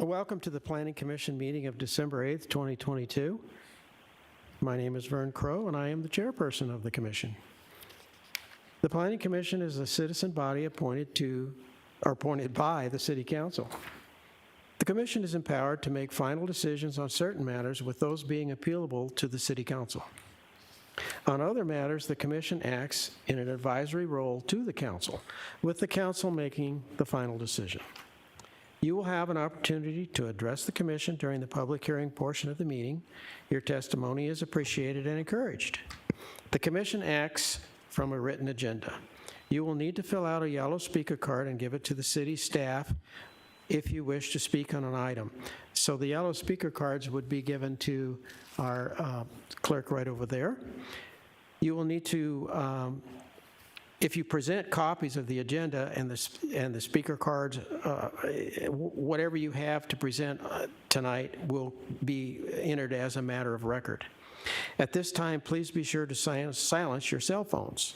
Welcome to the Planning Commission meeting of December 8th, 2022. My name is Vern Crow, and I am the chairperson of the commission. The Planning Commission is a citizen body appointed by the City Council. The commission is empowered to make final decisions on certain matters, with those being appealable to the City Council. On other matters, the commission acts in an advisory role to the council, with the council making the final decision. You will have an opportunity to address the commission during the public hearing portion of the meeting. Your testimony is appreciated and encouraged. The commission acts from a written agenda. You will need to fill out a yellow speaker card and give it to the city staff if you wish to speak on an item. So the yellow speaker cards would be given to our clerk right over there. You will need to if you present copies of the agenda and the speaker cards, whatever you have to present tonight will be entered as a matter of record. At this time, please be sure to silence your cell phones.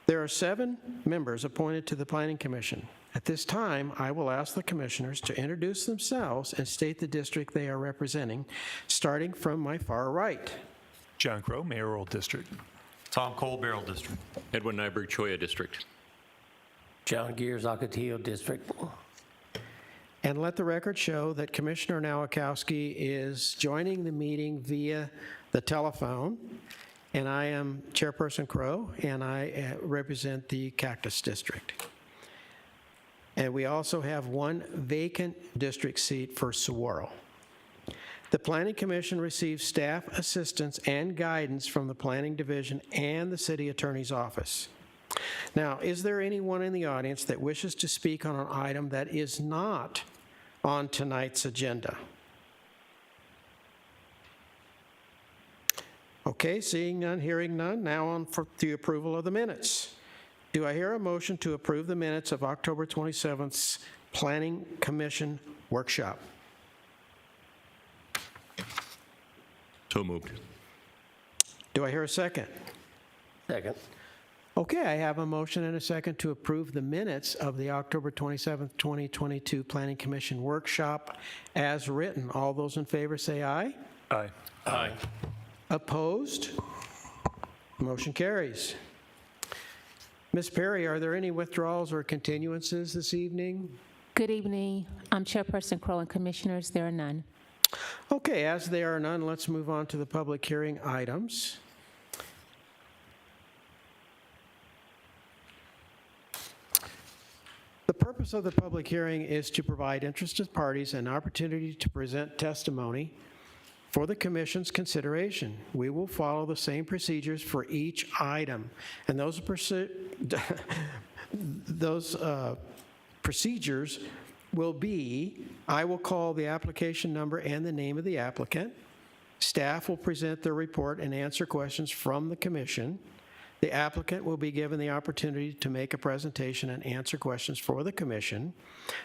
There are 7 members appointed to the Planning Commission. At this time, I will ask the commissioners to introduce themselves and state the district they are representing, starting from my far right. John Crow, Mayoral District. Tom Cole, Barrel District. Edwin Nyberg, Choya District. John Gears, Ocotillo District. And let the record show that Commissioner Nowakowski is joining the meeting via the telephone, and I am Chairperson Crow, and I represent the Cactus District. And we also have 1 vacant district seat for Saguaro. The Planning Commission receives staff assistance and guidance from the Planning Division and the City Attorney's Office. Now, is there anyone in the audience that wishes to speak on an item that is not on tonight's agenda? Okay, seeing none, hearing none, now on for the approval of the minutes. Do I hear a motion to approve the minutes of October 27th's Planning Commission workshop? So moved. Do I hear a second? Second. Okay, I have a motion and a second to approve the minutes of the October 27th, 2022 Planning Commission workshop as written. All those in favor say aye. Aye. Aye. Opposed? Motion carries. Ms. Perry, are there any withdrawals or continuances this evening? Good evening. I'm Chairperson Crow and Commissioners. There are none. Okay, as there are none, let's move on to the public hearing items. The purpose of the public hearing is to provide interested parties an opportunity to present testimony for the Commission's consideration. We will follow the same procedures for each item, and those procedures will be, I will call the application number and the name of the applicant. Staff will present their report and answer questions from the commission. The applicant will be given the opportunity to make a presentation and answer questions for the commission.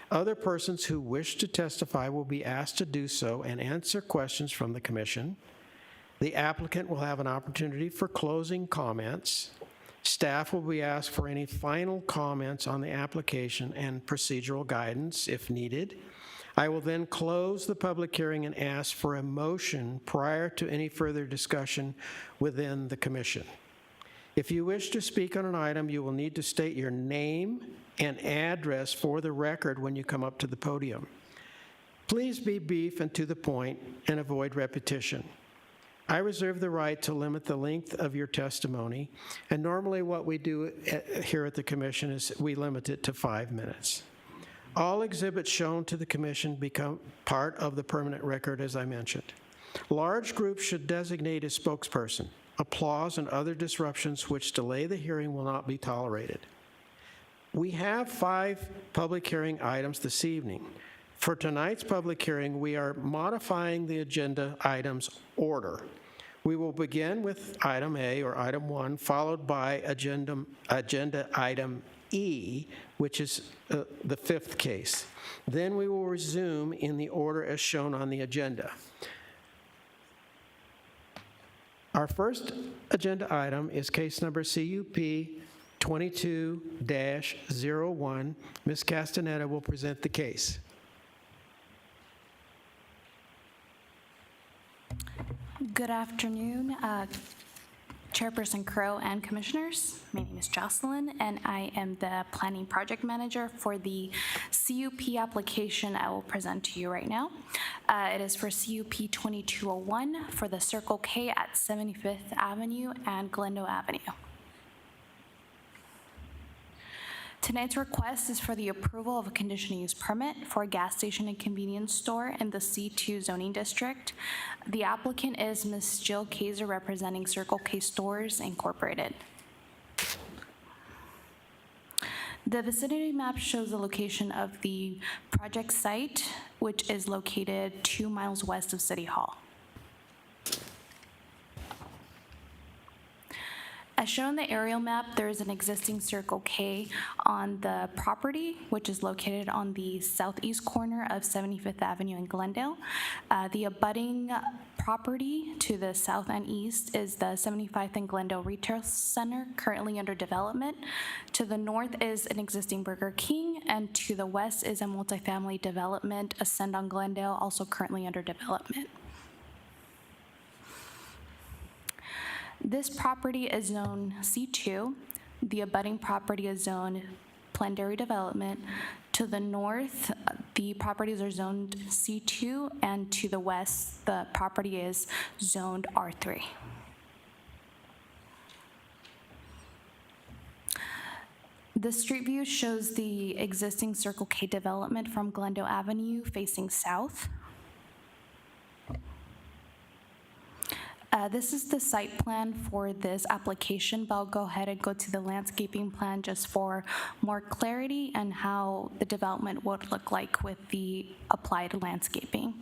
Other persons who wish to testify will be asked to do so and answer questions from the commission. The applicant will have an opportunity for closing comments. Staff will be asked for any final comments on the application and procedural guidance if needed. I will then close the public hearing and ask for a motion prior to any further discussion within the commission. If you wish to speak on an item, you will need to state your name and address for the record when you come up to the podium. Please be brief and to the point and avoid repetition. I reserve the right to limit the length of your testimony, and normally what we do here at the commission is we limit it to 5 minutes. All exhibits shown to the commission become part of the permanent record, as I mentioned. Large groups should designate a spokesperson. Applause and other disruptions which delay the hearing will not be tolerated. We have 5 public hearing items this evening. For tonight's public hearing, we are modifying the agenda items order. We will begin with item A, or item 1, followed by agenda item E, which is the 5th case. Then we will resume in the order as shown on the agenda. Our first agenda item is case number CUP 22-01. Ms. Castaneda will present the case. Good afternoon, Chairperson Crow and Commissioners. My name is Jocelyn, and I am the Planning Project Manager for the CUP application I will present to you right now. It is for CUP 2201 for the Circle K at 75th Avenue and Glendale Avenue. Tonight's request is for the approval of a conditional use permit for a gas station and convenience store in the C2 zoning district. The applicant is Ms. Jill Kaiser, representing Circle K Stores Incorporated. The vicinity map shows the location of the project site, which is located 2 miles west of City Hall. As shown in the aerial map, there is an existing Circle K on the property, which is located on the southeast corner of 75th Avenue in Glendale. The abutting property to the south and east is the 75th and Glendale Retail Center, currently under development. To the north is an existing Burger King, and to the west is a multifamily development, Ascend on Glendale, also currently under development. This property is zone C2. The abutting property is zoned Planned Area Development. To the north, the properties are zoned C2, and to the west, the property is zoned R3. The street view shows the existing Circle K development from Glendale Avenue facing south. This is the site plan for this application, but I'll go ahead and go to the landscaping plan just for more clarity and how the development would look like with the applied landscaping.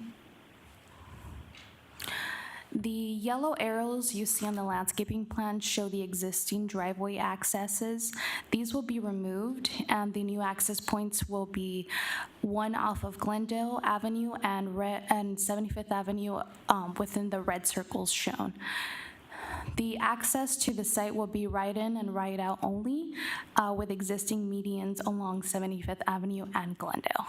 The yellow arrows you see on the landscaping plan show the existing driveway accesses. These will be removed, and the new access points will be one off of Glendale Avenue and 75th Avenue within the red circles shown. The access to the site will be right-in and right-out only, with existing medians along 75th Avenue and Glendale.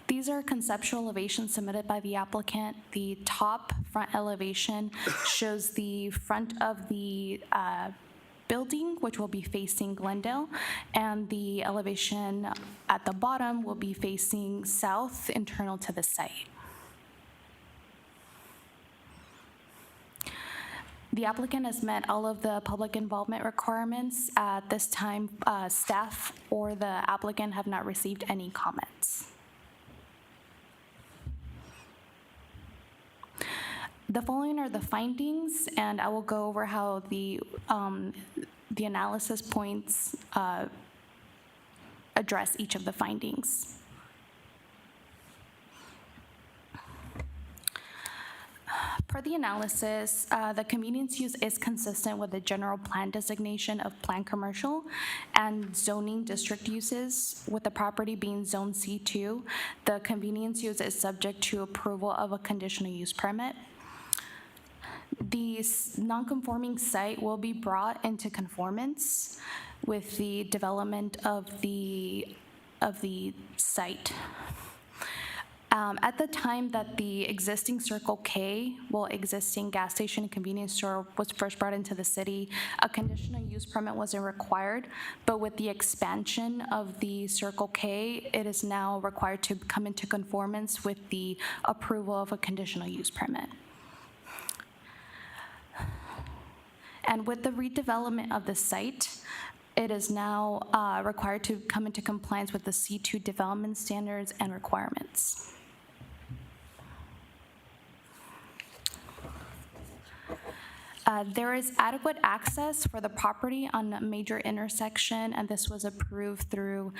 These are conceptual elevations submitted by the applicant. The top front elevation shows the front of the building, which will be facing Glendale, and the elevation at the bottom will be facing south, internal to the site. The applicant has met all of the public involvement requirements. At this time, staff or the applicant have not received any comments. The following are the findings, and I will go over how the analysis points address each of the findings. Per the analysis, the convenience use is consistent with the general plan designation of planned commercial and zoning district uses, with the property being zone C2. The convenience use is subject to approval of a conditional use permit. The non-conforming site will be brought into conformance with the development of the site. At the time that the existing Circle K, existing gas station and convenience store was first brought into the city, a conditional use permit wasn't required, but with the expansion of the Circle K, it is now required to come into conformance with the approval of a conditional use permit. And with the redevelopment of the site, it is now required to come into compliance with the C2 development standards and requirements. There is adequate access for the property on a major intersection, and this was approved through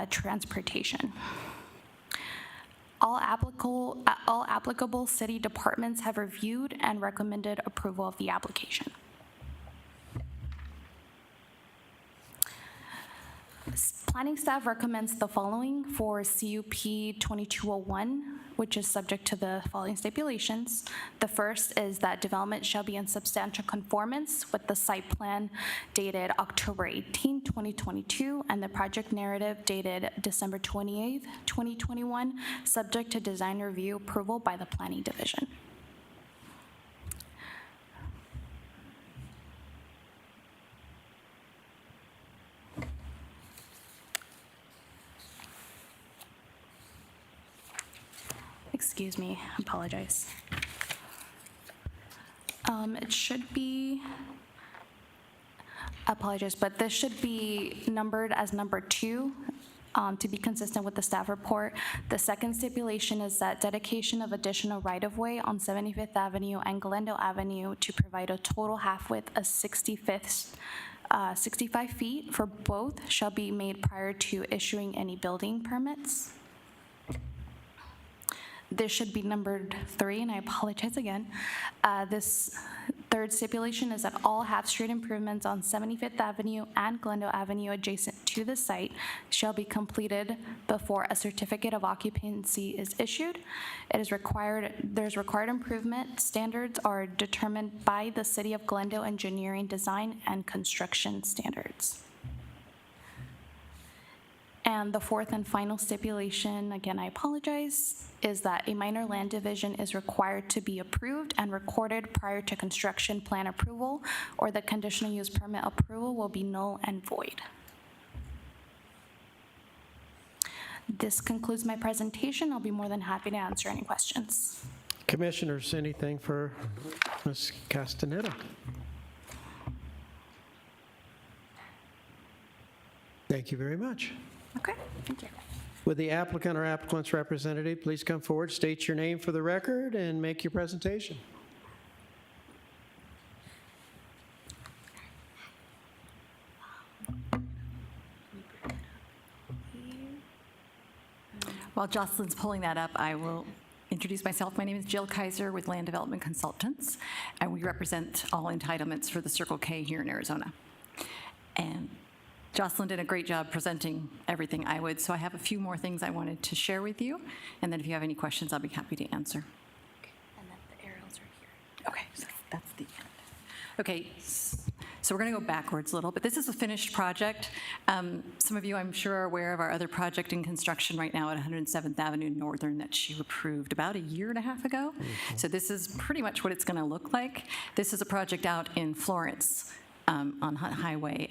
transportation. All applicable city departments have reviewed and recommended approval of the application. Planning staff recommends the following for CUP 2201 which is subject to the following stipulations. The first is that development shall be in substantial conformance with the site plan dated October 18, 2022, and the project narrative dated December 28, 2021, subject to design review approval by the Planning Division. Excuse me, apologize. It should be, apologize, but this should be numbered as number 2 to be consistent with the staff report. The second stipulation is that dedication of additional right-of-way on 75th Avenue and Glendale Avenue to provide a total half-width of 65 feet for both shall be made prior to issuing any building permits. This should be numbered 3, and I apologize again. This third stipulation is that all half-street improvements on 75th Avenue and Glendale Avenue adjacent to the site shall be completed before a certificate of occupancy is issued. There's required improvement standards are determined by the City of Glendale Engineering Design and Construction Standards. And the fourth and final stipulation, again, I apologize, is that a minor land division is required to be approved and recorded prior to construction plan approval, or the conditional use permit approval will be null and void. This concludes my presentation. I'll be more than happy to answer any questions. Commissioners, anything for Ms. Castaneda? Thank you very much. Okay, thank you. Would the applicant or applicant's representative please come forward, state your name for the record, and make your presentation? While Jocelyn's pulling that up, I will introduce myself. My name is Jill Kaiser with Land Development Consultants, and we represent all entitlements for the Circle K here in Arizona. And Jocelyn did a great job presenting everything I would, so I have a few more things I wanted to share with you, and then if you have any questions, I'll be happy to answer. And then the arrows are here. Okay, so that's the end. Okay, so we're going to go backwards a little, but this is a finished project. Some of you, I'm sure, are aware of our other project in construction right now at 107th Avenue Northern that she approved about a year and a half ago. So this is pretty much what it's going to look like. This is a project out in Florence, on Hunt Highway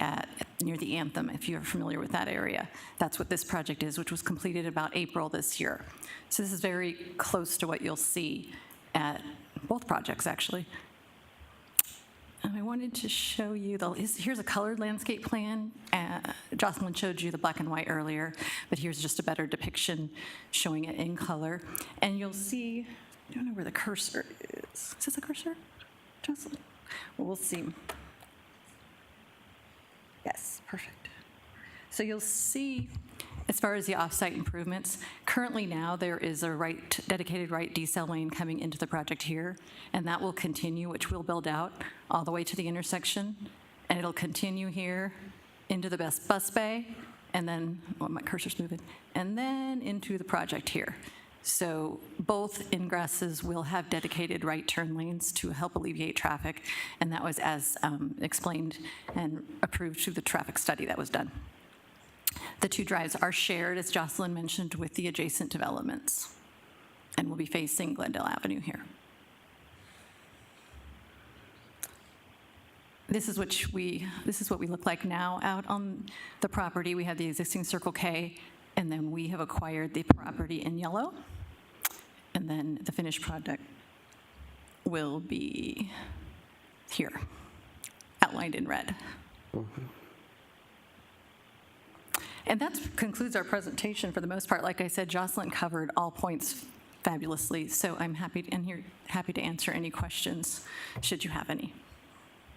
near the Anthem, if you're familiar with that area. That's what this project is, which was completed about April this year. So this is very close to what you'll see at both projects, actually. I wanted to show you, here's a colored landscape plan. Jocelyn showed you the black and white earlier, but here's just a better depiction showing it in color. And you'll see, I don't know where the cursor is. Is this a cursor, Jocelyn? Well, we'll see. Yes, perfect. So you'll see, as far as the off-site improvements, currently now there is a dedicated right decel lane coming into the project here, and that will continue, which we'll build out all the way to the intersection, and it'll continue here into the bus bay, and then, oh, my cursor's moving, and then into the project here. So both ingrесses will have dedicated right turn lanes to help alleviate traffic, and that was as explained and approved through the traffic study that was done. The two drives are shared, as Jocelyn mentioned, with the adjacent developments, and will be facing Glendale Avenue here. This is what we look like now out on the property. We have the existing Circle K, and then we have acquired the property in yellow. And then the finished product will be here, outlined in red. And that concludes our presentation for the most part. Like I said, Jocelyn covered all points fabulously, so I'm happy to answer any questions, should you have any.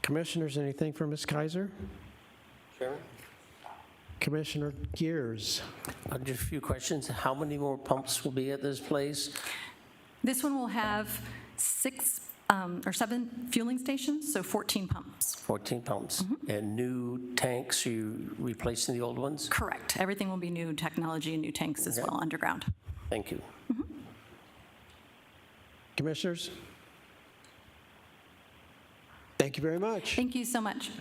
Commissioners, anything for Ms. Kaiser? Chairman? Commissioner Gears. Just a few questions. How many more pumps will be at this place? This one will have 6 or 7 fueling stations, so 14 pumps. 14 pumps. And new tanks, you replacing the old ones? Correct. Everything will be new technology and new tanks as well underground. Thank you. Commissioners? Thank you very much. Thank you so much.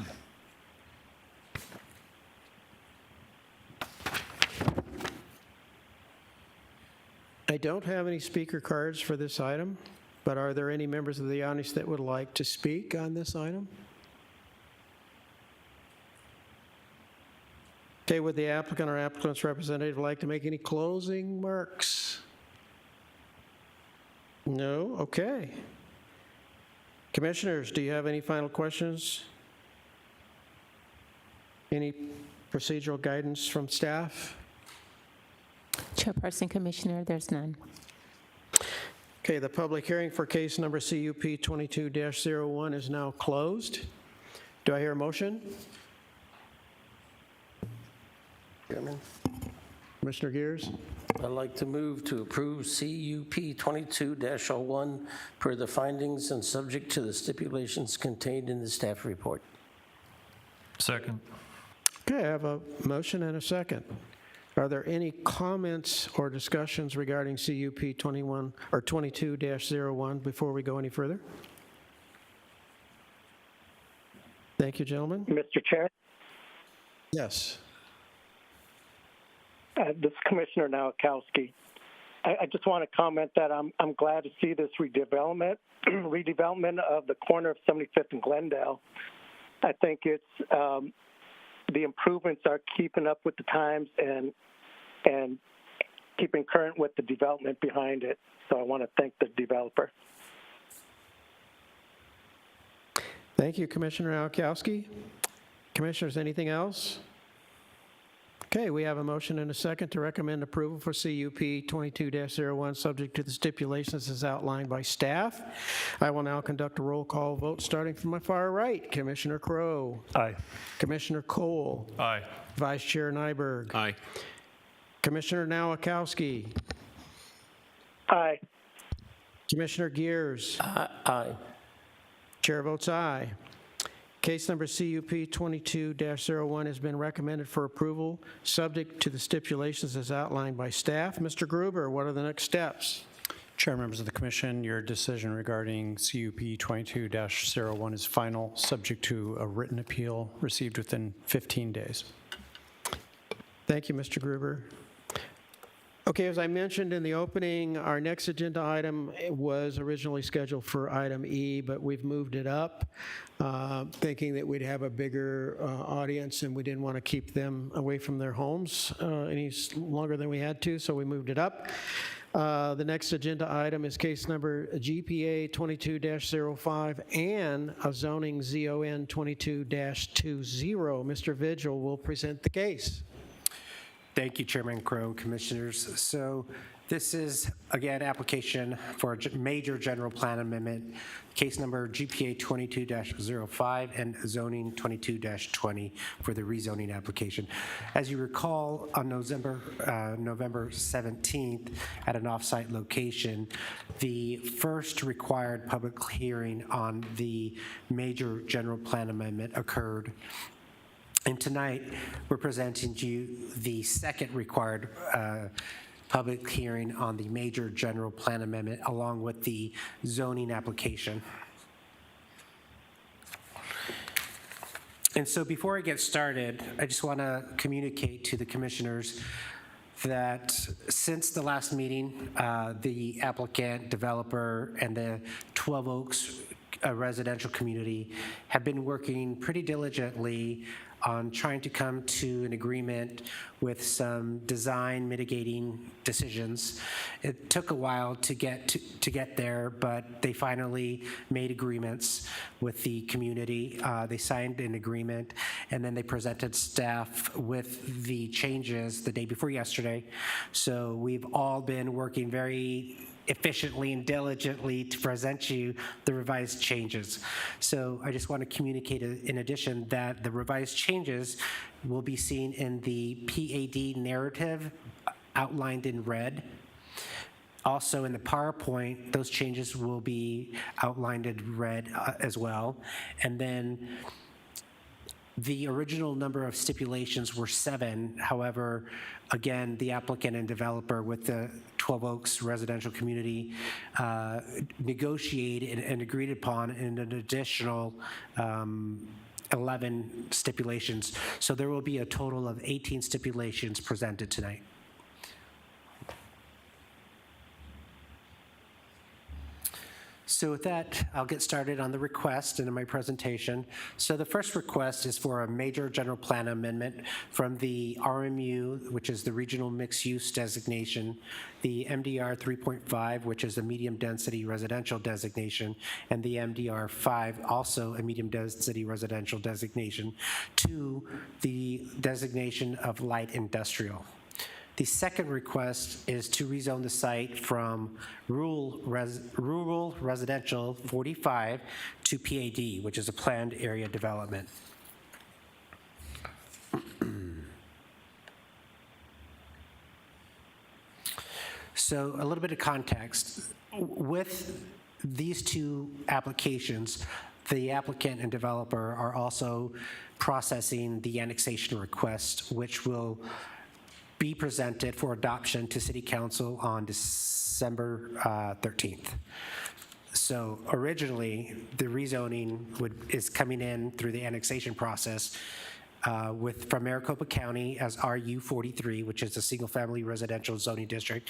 I don't have any speaker cards for this item, but are there any members of the audience that would like to speak on this item? Okay, would the applicant or applicant's representative like to make any closing remarks? No? Okay. Commissioners, do you have any final questions? Any procedural guidance from staff? Chairperson, Commissioner, there's none. Okay, the public hearing for case number CUP 22-01 is now closed. Do I hear a motion? Chairman. Commissioner Gears? I'd like to move to approve CUP 22-01 per the findings and subject to the stipulations contained in the staff report. Second. Okay, I have a motion and a second. Are there any comments or discussions regarding CUP 21 or 22-01 before we go any further? Thank you, gentlemen. Mr. Chair, Yes. this is Commissioner Nowakowski. I just want to comment that I'm glad to see this redevelopment of the corner of 75th and Glendale. I think it's the improvements are keeping up with the times and keeping current with the development behind it. So I want to thank the developer. Thank you, Commissioner Nowakowski. Commissioners, anything else? Okay, we have a motion and a second to recommend approval for CUP 22-01, subject to the stipulations as outlined by staff. I will now conduct a roll call vote, starting from my far right. Commissioner Crowe. Aye. Commissioner Cole. Aye. Vice Chair Nyberg. Aye. Commissioner Nowakowski. Aye. Commissioner Gears. Aye. Chair votes aye. Case number CUP 22-01 has been recommended for approval, subject to the stipulations as outlined by staff. Mr. Gruber, what are the next steps? Chair, members of the commission, your decision regarding CUP 22-01 is final, subject to a written appeal received within 15 days. Thank you, Mr. Gruber. Okay, as I mentioned in the opening, our next agenda item was originally scheduled for item E, but we've moved it up, thinking that we'd have a bigger audience and we didn't want to keep them away from their homes any longer than we had to, so we moved it up. The next agenda item is case number GPA 22-05 and a zoning ZON 22-20. Mr. Vigil will present the case. Thank you, Chairman Crowe, Commissioners. So this is, again, application for a major general plan amendment, case number GPA 22-05 and zoning 22-20 for the rezoning application. As you recall, on November 17th, at an offsite location, the first required public hearing on the major general plan amendment occurred. And tonight, we're presenting to you the second required public hearing on the major general plan amendment, along with the zoning application. And so before I get started, I just want to communicate to the commissioners that since the last meeting, the applicant, developer, and the 12 Oaks residential community have been working pretty diligently on trying to come to an agreement with some design mitigating decisions. It took a while to get there, but they finally made agreements with the community. They signed an agreement, and then they presented staff with the changes the day before yesterday. So we've all been working very efficiently and diligently to present you the revised changes. So I just want to communicate in addition that the revised changes will be seen in the PAD narrative outlined in red. Also in the PowerPoint, those changes will be outlined in red as well. And then the original number of stipulations were 7. However, again, the applicant and developer with the 12 Oaks residential community negotiated and agreed upon an additional 11 stipulations. So there will be a total of 18 stipulations presented tonight. So with that, I'll get started on the request and in my presentation. So the first request is for a major general plan amendment from the RMU, which is the regional mixed use designation, the MDR 3.5, which is a medium density residential designation, and the MDR 5, also a medium density residential designation, to the designation of light industrial. The second request is to rezone the site from rural residential 45 to PAD, which is a planned area development. So a little bit of context. With these two applications, the applicant and developer are also processing the annexation request, which will be presented for adoption to City Council on December 13th. So originally, the rezoning is coming in through the annexation process from Maricopa County as RU 43, which is a single-family residential zoning district,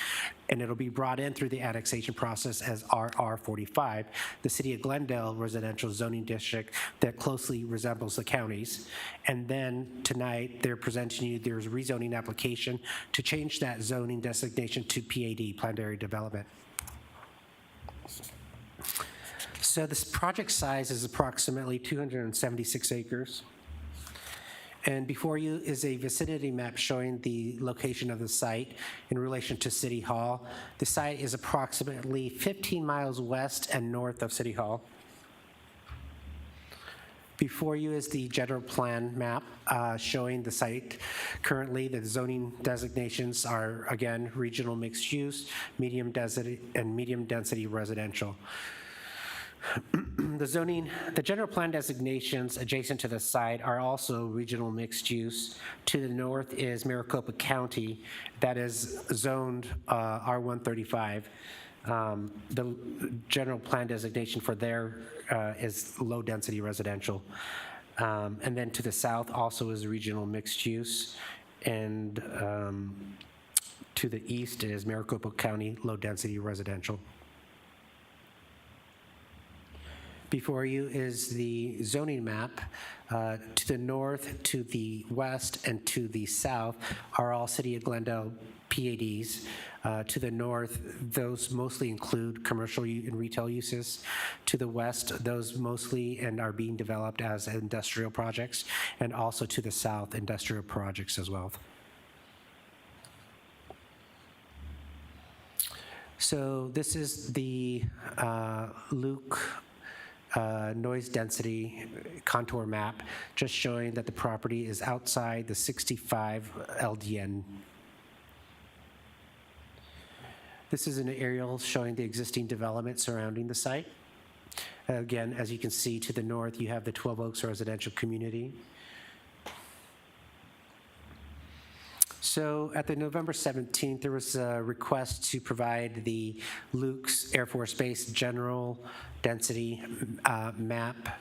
and it'll be brought in through the annexation process as RR 45, the City of Glendale residential zoning district that closely resembles the counties. And then tonight, they're presenting you their rezoning application to change that zoning designation to PAD, planned area development. So this project size is approximately 276 acres. And before you is a vicinity map showing the location of the site in relation to City Hall. The site is approximately 15 miles west and north of City Hall. Before you is the general plan map showing the site. Currently, the zoning designations are, again, regional mixed use, medium density, and medium density residential. The general plan designations adjacent to the site are also regional mixed use. To the north is Maricopa County, that is zoned R135. The general plan designation for there is low density residential. And then to the south also is regional mixed use. And to the east is Maricopa County low density residential. Before you is the zoning map. To the north, to the west, and to the south are all City of Glendale PADs. To the north, those mostly include commercial and retail uses. To the west, those mostly and are being developed as industrial projects, and also to the south, industrial projects as well. So this is the Luke noise density contour map, just showing that the property is outside the 65 LDN. This is an aerial showing the existing development surrounding the site. Again, as you can see to the north, you have the 12 Oaks residential community. So at the November 17th, there was a request to provide the Luke's Air Force Base general density map.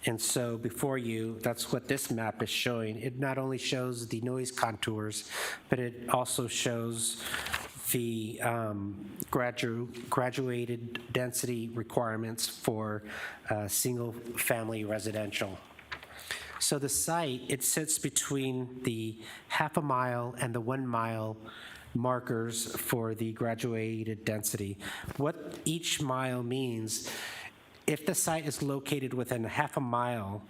And so before you, that's what this map is showing. It not only shows the noise contours, but it also shows the graduated density requirements for single-family residential. So the site, it sits between the half a mile and the 1 mile markers for the graduated density. What each mile means, if the site is located within half a mile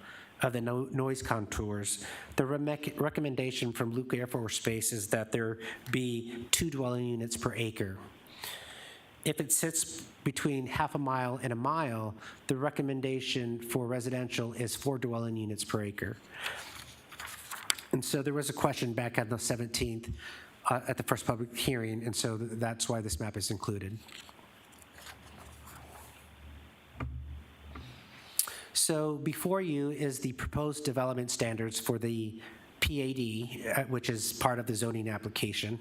of the noise contours, the recommendation from Luke Air Force Base is that there be 2 dwelling units per acre. If it sits between half a mile and a mile, the recommendation for residential is 4 dwelling units per acre. And so there was a question back on the 17th at the first public hearing, and so that's why this map is included. So before you is the proposed development standards for the PAD, which is part of the zoning application.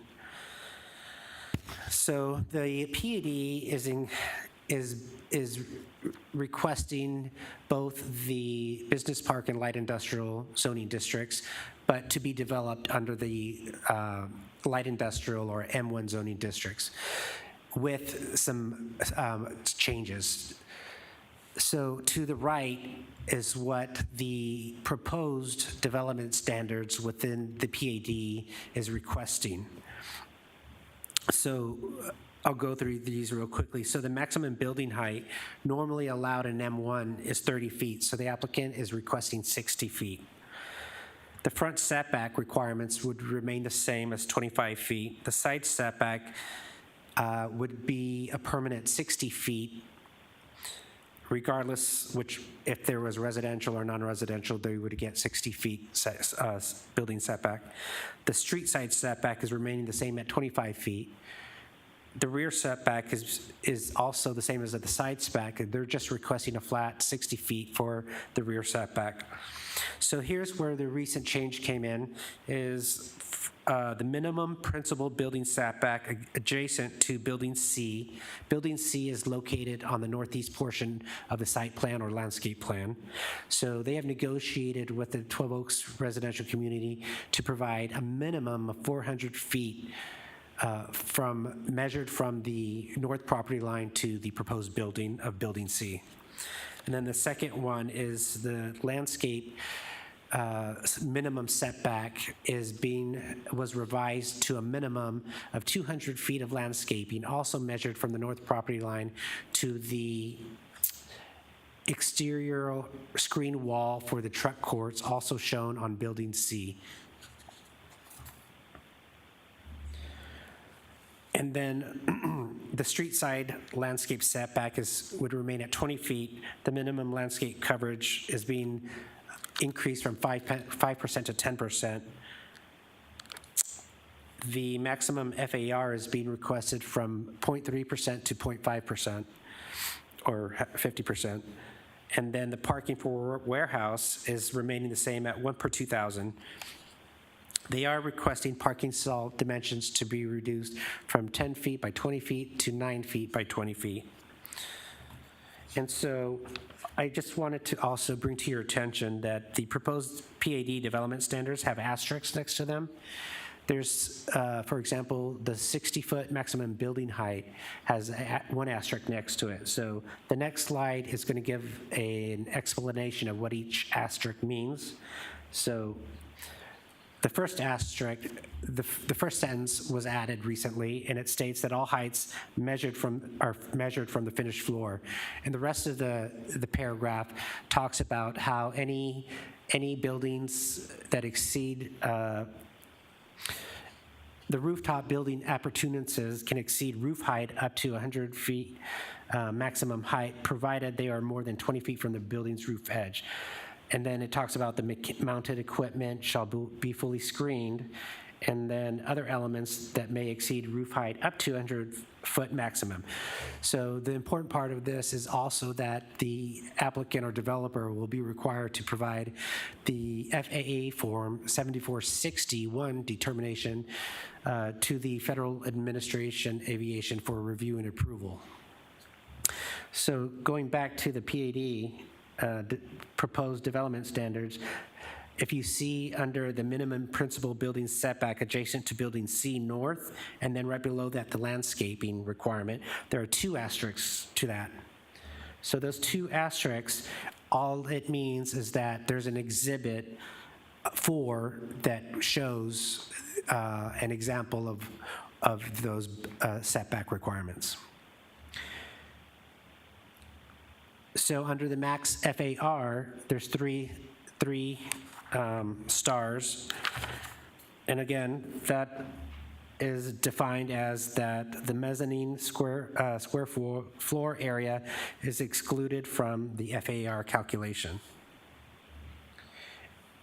So the PAD is requesting both the business park and light industrial zoning districts, but to be developed under the light industrial or M1 zoning districts with some changes. So to the right is what the proposed development standards within the PAD is requesting. So I'll go through these real quickly. So the maximum building height normally allowed in M1 is 30 feet. So the applicant is requesting 60 feet. The front setback requirements would remain the same as 25 feet. The side setback would be a permanent 60 feet, regardless which, if there was residential or non-residential, they would get 60 feet building setback. The street side setback is remaining the same at 25 feet. The rear setback is also the same as the side setback. They're just requesting a flat 60 feet for the rear setback. So here's where the recent change came in, is the minimum principal building setback adjacent to Building C. Building C is located on the northeast portion of the site plan or landscape plan. So they have negotiated with the 12 Oaks residential community to provide a minimum of 400 feet measured from the north property line to the proposed building of Building C. And then the second one is the landscape minimum setback was revised to a minimum of 200 feet of landscaping, also measured from the north property line to the exterior screen wall for the truck courts, also shown on Building C. And then the street side landscape setback would remain at 20 feet. The minimum landscape coverage is being increased from 5% to 10%. The maximum FAR is being requested from 0.3% to 0.5%, or 50%. And then the parking for warehouse is remaining the same at 1 per 2,000. They are requesting parking stall dimensions to be reduced from 10 feet by 20 feet to 9 feet by 20 feet. And so I just wanted to also bring to your attention that the proposed PAD development standards have asterisks next to them. There's, for example, the 60-foot maximum building height has one asterisk next to it. So the next slide is going to give an explanation of what each asterisk means. So the first asterisk, the first sentence was added recently, and it states that all heights are measured from the finished floor. And the rest of the paragraph talks about how any buildings that exceed the rooftop building appurtenances can exceed roof height up to 100 feet maximum height, provided they are more than 20 feet from the building's roof edge. And then it talks about the mounted equipment shall be fully screened, and then other elements that may exceed roof height up to 100-foot maximum. So the important part of this is also that the applicant or developer will be required to provide the FAA Form 7461 determination to the Federal Administration Aviation for review and approval. So going back to the PAD, proposed development standards, if you see under the minimum principal building setback adjacent to Building C north, and then right below that the landscaping requirement, there are two asterisks to that. So those two asterisks, all it means is that there's an exhibit 4 that shows an example of those setback requirements. So under the max FAR, there's three stars. And again, that is defined as that the mezzanine square floor area is excluded from the FAR calculation.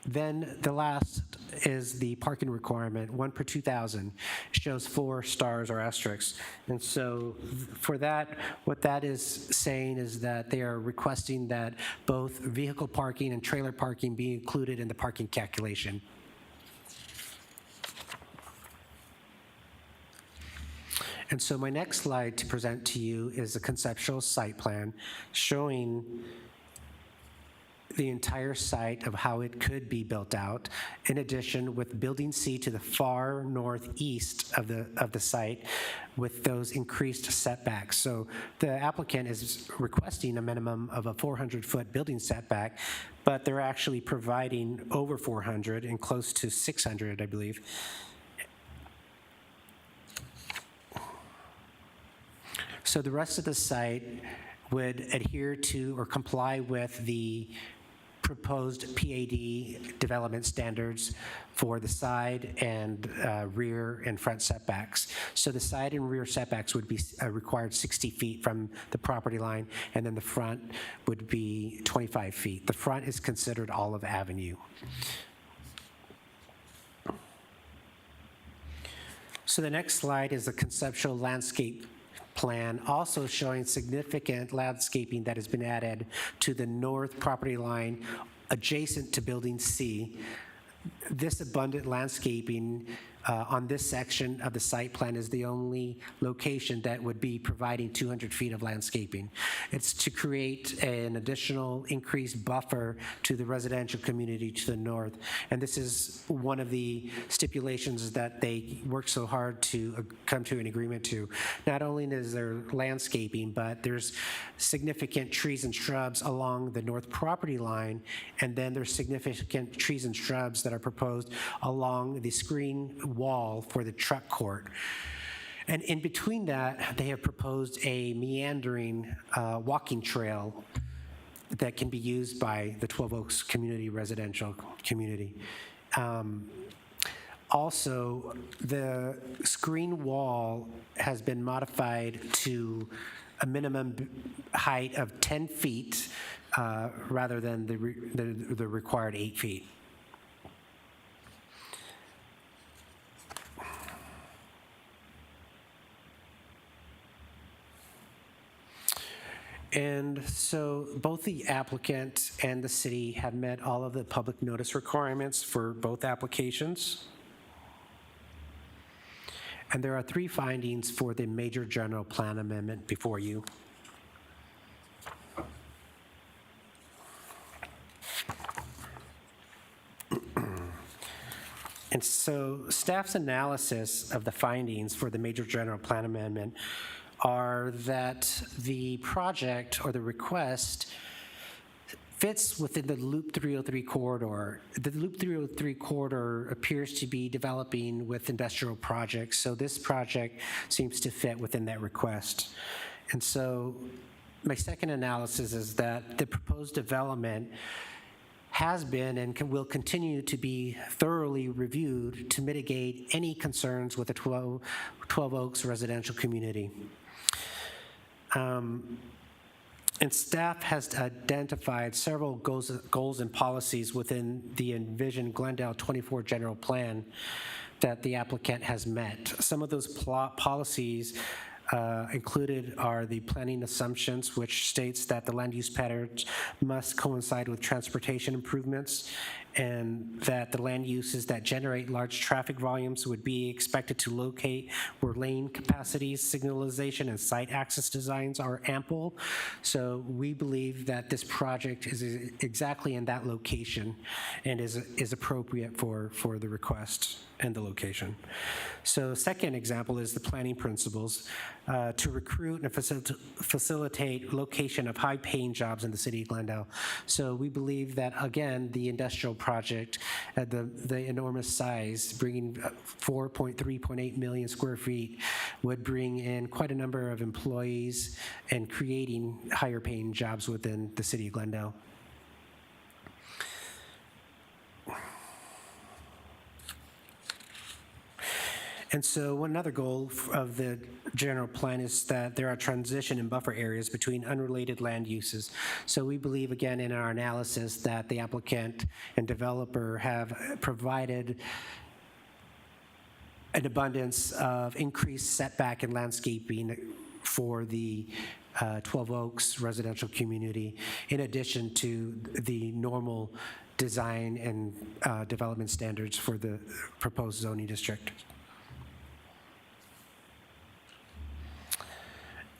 Then the last is the parking requirement, 1 per 2,000, shows 4 stars or asterisks. And so for that, what that is saying is that they are requesting that both vehicle parking and trailer parking be included in the parking calculation. And so my next slide to present to you is a conceptual site plan showing the entire site of how it could be built out. In addition, with Building C to the far northeast of the site with those increased setbacks. So the applicant is requesting a minimum of a 400-foot building setback, but they're actually providing over 400 and close to 600, I believe. So the rest of the site would adhere to or comply with the proposed PAD development standards for the side and rear and front setbacks. So the side and rear setbacks would be required 60 feet from the property line, and then the front would be 25 feet. The front is considered Olive Avenue. So the next slide is a conceptual landscape plan, also showing significant landscaping that has been added to the north property line adjacent to Building C. This abundant landscaping on this section of the site plan is the only location that would be providing 200 feet of landscaping. It's to create an additional increased buffer to the residential community to the north. And this is one of the stipulations that they worked so hard to come to an agreement to. Not only is there landscaping, but there's significant trees and shrubs along the north property line, and then there's significant trees and shrubs that are proposed along the screen wall for the truck court. And in between that, they have proposed a meandering walking trail that can be used by the 12 Oaks community, residential community. Also, the screen wall has been modified to a minimum height of 10 feet rather than the required 8 feet. And so both the applicant and the city have met all of the public notice requirements for both applications. And there are 3 findings for the major general plan amendment before you. And so staff's analysis of the findings for the major general plan amendment are that the project or the request fits within the Loop 303 corridor. The Loop 303 corridor appears to be developing with industrial projects, so this project seems to fit within that request. And so my second analysis is that the proposed development has been and will continue to be thoroughly reviewed to mitigate any concerns with the 12 Oaks residential community. And staff has identified several goals and policies within the Envision Glendale 24 general plan that the applicant has met. Some of those policies included are the planning assumptions, which states that the land use patterns must coincide with transportation improvements, and that the land uses that generate large traffic volumes would be expected to locate where lane capacities, signalization, and site access designs are ample. So we believe that this project is exactly in that location and is appropriate for the request and the location. So second example is the planning principles to recruit and facilitate location of high-paying jobs in the city of Glendale. So we believe that, again, the industrial project at the enormous size, bringing 4.3.8 million square feet, would bring in quite a number of employees and creating higher-paying jobs within the city of Glendale. And so one other goal of the general plan is that there are transition and buffer areas between unrelated land uses. So we believe, again, in our analysis that the applicant and developer have provided an abundance of increased setback and landscaping for the 12 Oaks residential community, in addition to the normal design and development standards for the proposed zoning district.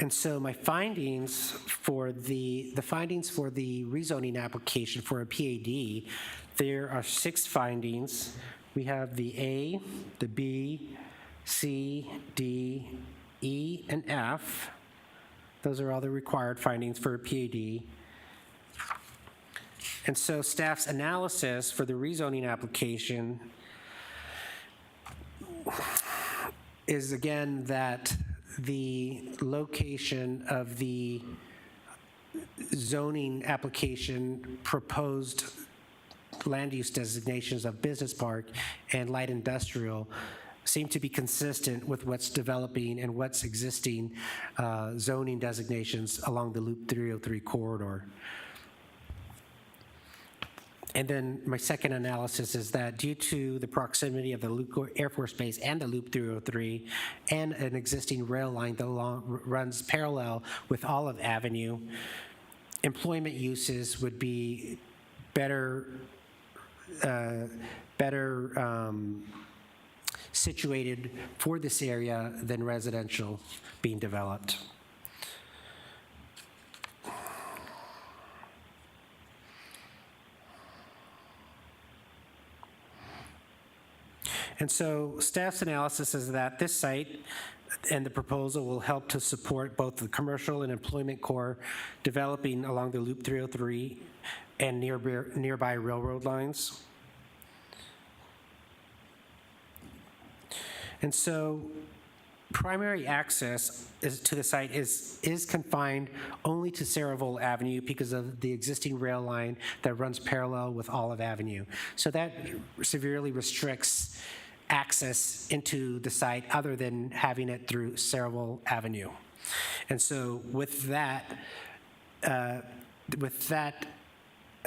And so my findings for the findings for the rezoning application for a PAD, there are 6 findings. We have the A, the B, C, D, E, and F. Those are all the required findings for a PAD. And so staff's analysis for the rezoning application is again that the location of the zoning application proposed land use designations of business park and light industrial seem to be consistent with what's developing and what's existing zoning designations along the Loop 303 corridor. And then my second analysis is that due to the proximity of the Air Force Base and the Loop 303 and an existing rail line that runs parallel with Olive Avenue, employment uses would be better situated for this area than residential being developed. And so staff's analysis is that this site and the proposal will help to support both the commercial and employment core developing along the Loop 303 and nearby railroad lines. And so primary access to the site is confined only to Saraville Avenue because of the existing rail line that runs parallel with Olive Avenue. So that severely restricts access into the site other than having it through Saraville Avenue. And so with that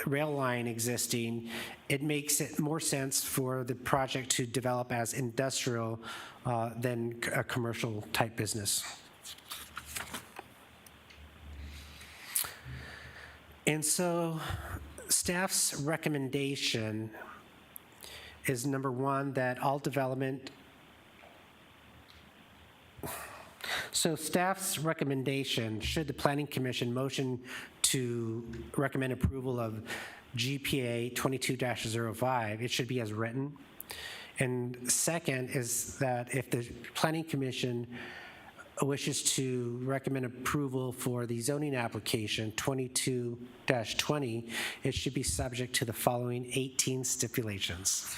rail line existing, it makes it more sense for the project to develop as industrial than a commercial type business. And so staff's recommendation is number 1, that all development. So staff's recommendation, should the Planning Commission motion to recommend approval of GPA 22-05, it should be as written. And second is that if the Planning Commission wishes to recommend approval for the zoning application 22-20, it should be subject to the following 18 stipulations.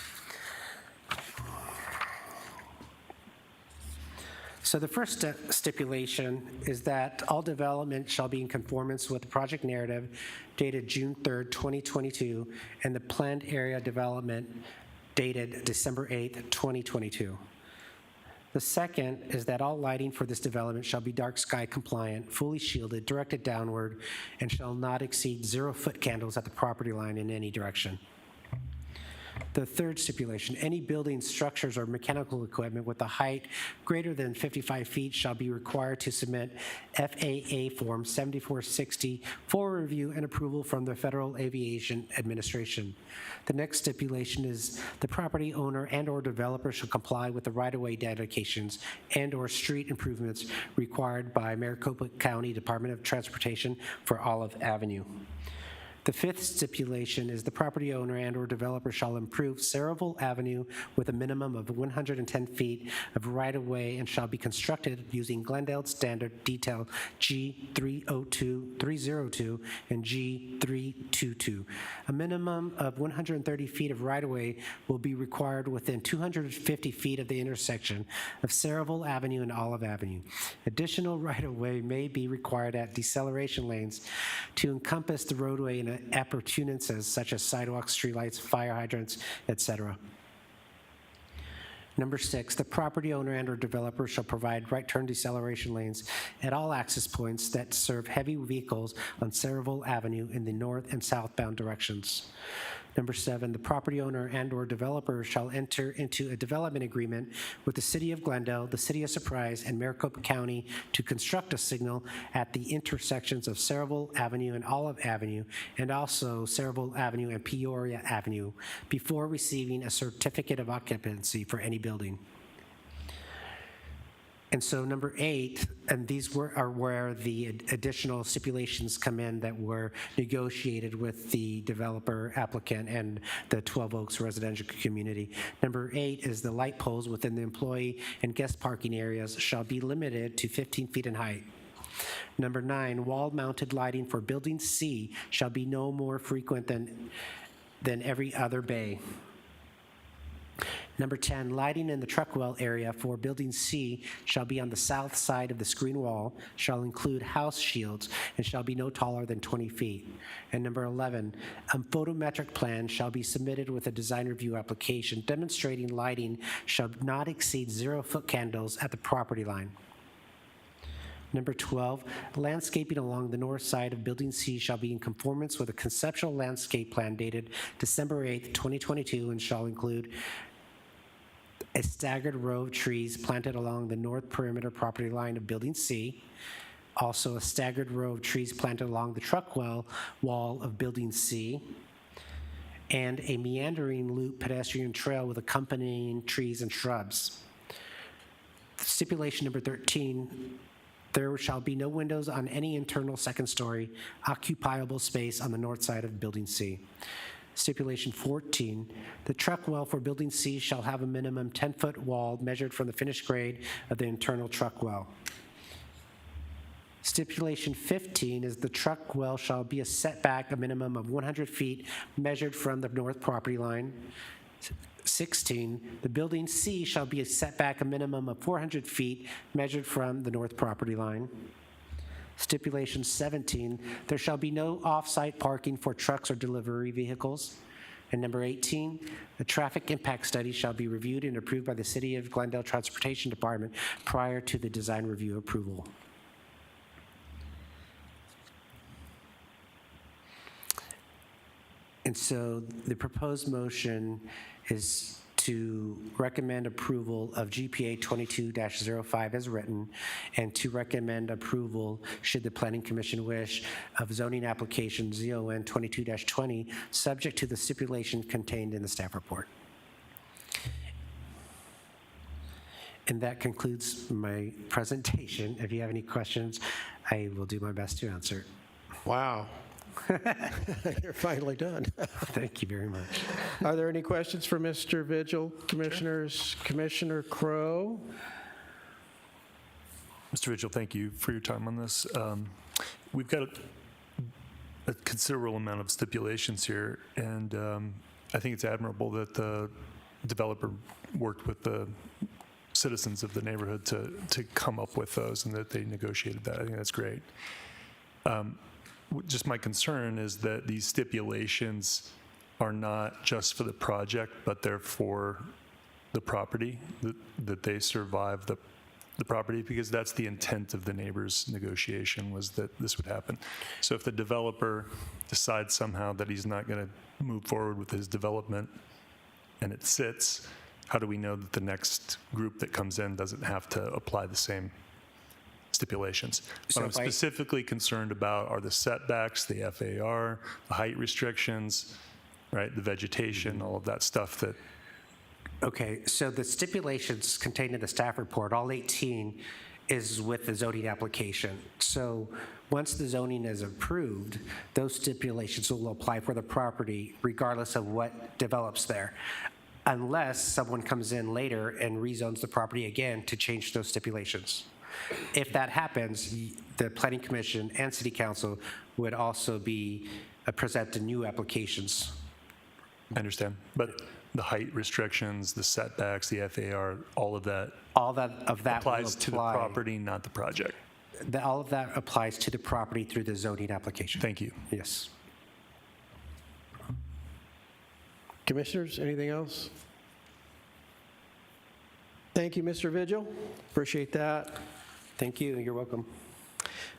So the first stipulation is that all development shall be in conformance with the project narrative dated June 3rd, 2022, and the planned area development dated December 8th, 2022. The second is that all lighting for this development shall be dark sky compliant, fully shielded, directed downward, and shall not exceed 0-foot candles at the property line in any direction. The third stipulation, any building, structures, or mechanical equipment with a height greater than 55 feet shall be required to submit FAA Form 7460 for review and approval from the Federal Aviation Administration. The next stipulation is the property owner and/or developer shall comply with the right-of-way dedications and/or street improvements required by Maricopa County Department of Transportation for Olive Avenue. The fifth stipulation is the property owner and/or developer shall improve Saraville Avenue with a minimum of 110 feet of right-of-way and shall be constructed using Glendale Standard Detail G302302 and G322. A minimum of 130 feet of right-of-way will be required within 250 feet of the intersection of Saraville Avenue and Olive Avenue. Additional right-of-way may be required at deceleration lanes to encompass the roadway in appurtenances such as sidewalks, streetlights, fire hydrants, etc. Number 6, the property owner and/or developer shall provide right-turn deceleration lanes at all access points that serve heavy vehicles on Saraville Avenue in the north and southbound directions. Number 7, the property owner and/or developer shall enter into a development agreement with the City of Glendale, the City of Surprise, and Maricopa County to construct a signal at the intersections of Saraville Avenue and Olive Avenue, and also Saraville Avenue and Peoria Avenue, before receiving a certificate of occupancy for any building. And so number 8, and these are where the additional stipulations come in that were negotiated with the developer applicant and the 12 Oaks residential community. Number 8 is the light poles within the employee and guest parking areas shall be limited to 15 feet in height. Number 9, wall-mounted lighting for Building C shall be no more frequent than every other bay. Number 10, lighting in the truck well area for Building C shall be on the south side of the screen wall, shall include house shields, and shall be no taller than 20 feet. And number 11, a photometric plan shall be submitted with a design review application demonstrating lighting shall not exceed 0-foot candles at the property line. Number 12, landscaping along the north side of Building C shall be in conformance with a conceptual landscape plan dated December 8th, 2022, and shall include a staggered row of trees planted along the north perimeter property line of Building C. Also, a staggered row of trees planted along the truck well wall of Building C. And a meandering loop pedestrian trail with accompanying trees and shrubs. Stipulation number 13, there shall be no windows on any internal second-story occupiable space on the north side of Building C. Stipulation 14, the truck well for Building C shall have a minimum 10-foot wall measured from the finished grade of the internal truck well. Stipulation 15 is the truck well shall be a setback a minimum of 100 feet measured from the north property line. 16, the Building C shall be a setback a minimum of 400 feet measured from the north property line. Stipulation 17, there shall be no off-site parking for trucks or delivery vehicles. And number 18, the traffic impact study shall be reviewed and approved by the City of Glendale Transportation Department prior to the design review approval. And so the proposed motion is to recommend approval of GPA 22-05 as written, and to recommend approval, should the Planning Commission wish, of zoning application ZON 22-20, subject to the stipulation contained in the staff report. And that concludes my presentation. If you have any questions, I will do my best to answer. Wow. You're finally done. Thank you very much. Are there any questions for Mr. Vigil, Commissioners? Commissioner Crowe? Mr. Vigil, thank you for your time on this. We've got a considerable amount of stipulations here, and I think it's admirable that the developer worked with the citizens of the neighborhood to come up with those and that they negotiated that. I think that's great. Just my concern is that these stipulations are not just for the project, but they're for the property, that they survive the property, because that's the intent of the neighbors' negotiation, was that this would happen. So if the developer decides somehow that he's not going to move forward with his development and it sits, how do we know that the next group that comes in doesn't have to apply the same stipulations? So What I'm specifically concerned about are the setbacks, the FAR, the height restrictions, right, the vegetation, all of that stuff that. Okay, so the stipulations contained in the staff report, all 18, is with the zoning application. So once the zoning is approved, those stipulations will apply for the property regardless of what develops there, unless someone comes in later and rezones the property again to change those stipulations. If that happens, the Planning Commission and City Council would also be present new applications. I understand, but the height restrictions, the setbacks, the FAR, all of that All that applies will to the apply. property, not the project. All of that applies to the property through the zoning application. Thank you. Yes. Commissioners, anything else? Thank you, Mr. Vigil. Appreciate that. Thank you. You're welcome.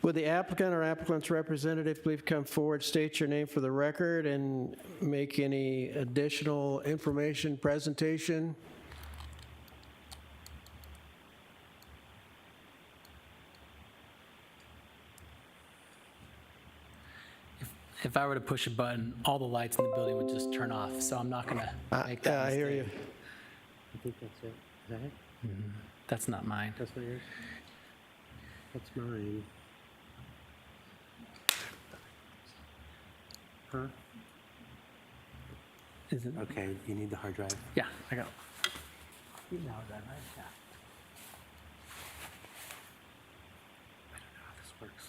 Would the applicant or applicant's representative please come forward, state your name for the record, and make any additional information presentation? If I were to push a button, all the lights in the building would just turn off, so I'm not going to make that I hear you. I think that's it. Is that it? That's not mine. That's not yours? That's mine. Huh? Is it? Okay, you need the hard drive. Yeah, I got it. You know that, right? Yeah. I don't know how this works.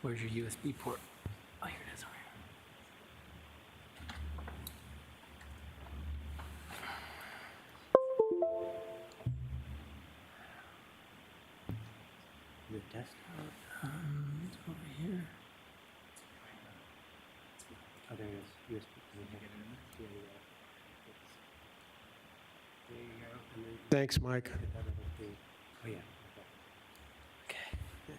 Where's your USB port? Oh, here it is over here. Your desktop? It's over here. Oh, there it is. USB. Yeah, yeah. There you go. And then Thanks, Mike. that other thing. Oh, yeah. Okay. Okay.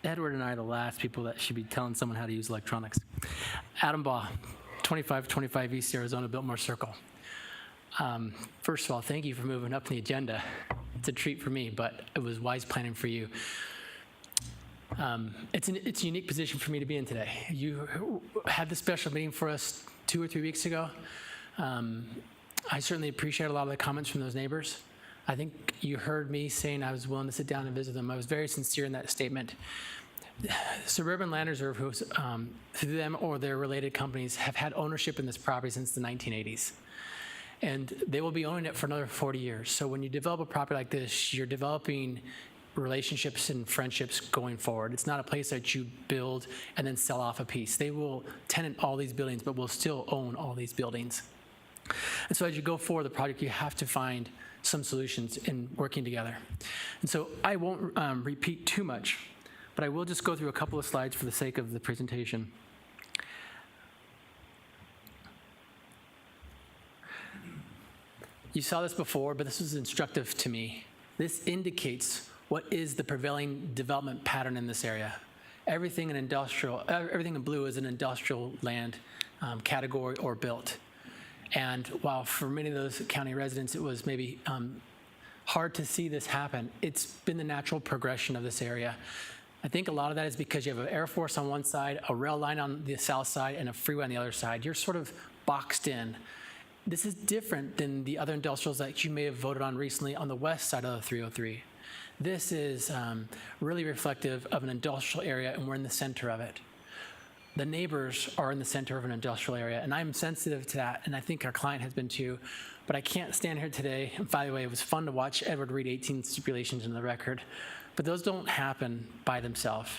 Edward and I are the last people that should be telling someone how to use electronics. Adam Baugh, 2525 East Arizona, Biltmore Circle. First of all, thank you for moving up the agenda. It's a treat for me, but it was wise planning for you. It's a unique position for me to be in today. You had the special meeting for us 2 or 3 weeks ago. I certainly appreciate a lot of the comments from those neighbors. I think you heard me saying I was willing to sit down and visit them. I was very sincere in that statement. Suburban Land Reserve, through them or their related companies, have had ownership in this property since the 1980s. And they will be owning it for another 40 years. So when you develop a property like this, you're developing relationships and friendships going forward. It's not a place that you build and then sell off a piece. They will tenant all these buildings, but will still own all these buildings. And so as you go forward the project, you have to find some solutions in working together. And so I won't repeat too much, but I will just go through a couple of slides for the sake of the presentation. You saw this before, but this was instructive to me. This indicates what is the prevailing development pattern in this area. Everything in blue is an industrial land category or built. And while for many of those county residents it was maybe hard to see this happen, it's been the natural progression of this area. I think a lot of that is because you have an Air Force on one side, a rail line on the south side, and a freeway on the other side. You're sort of boxed in. This is different than the other industrials that you may have voted on recently on the west side of the 303. This is really reflective of an industrial area, and we're in the center of it. The neighbors are in the center of an industrial area, and I'm sensitive to that, and I think our client has been too. But I can't stand here today. And by the way, it was fun to watch Edward read 18 stipulations in the record, but those don't happen by themselves,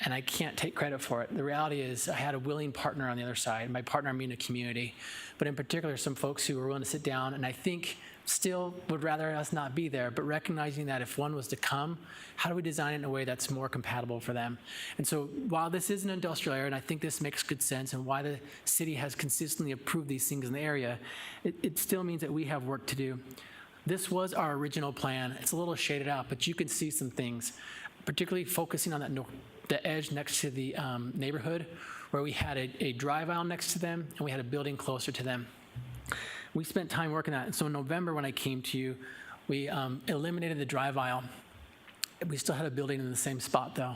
and I can't take credit for it. The reality is I had a willing partner on the other side. My partner, I mean a community, but in particular some folks who were willing to sit down, and I think still would rather us not be there, but recognizing that if one was to come, how do we design it in a way that's more compatible for them? And so while this is an industrial area, and I think this makes good sense, and why the city has consistently approved these things in the area, it still means that we have work to do. This was our original plan. It's a little shaded out, but you can see some things, particularly focusing on that the edge next to the neighborhood, where we had a drive aisle next to them, and we had a building closer to them. We spent time working on it. And so in November, when I came to you, we eliminated the drive aisle. We still had a building in the same spot, though.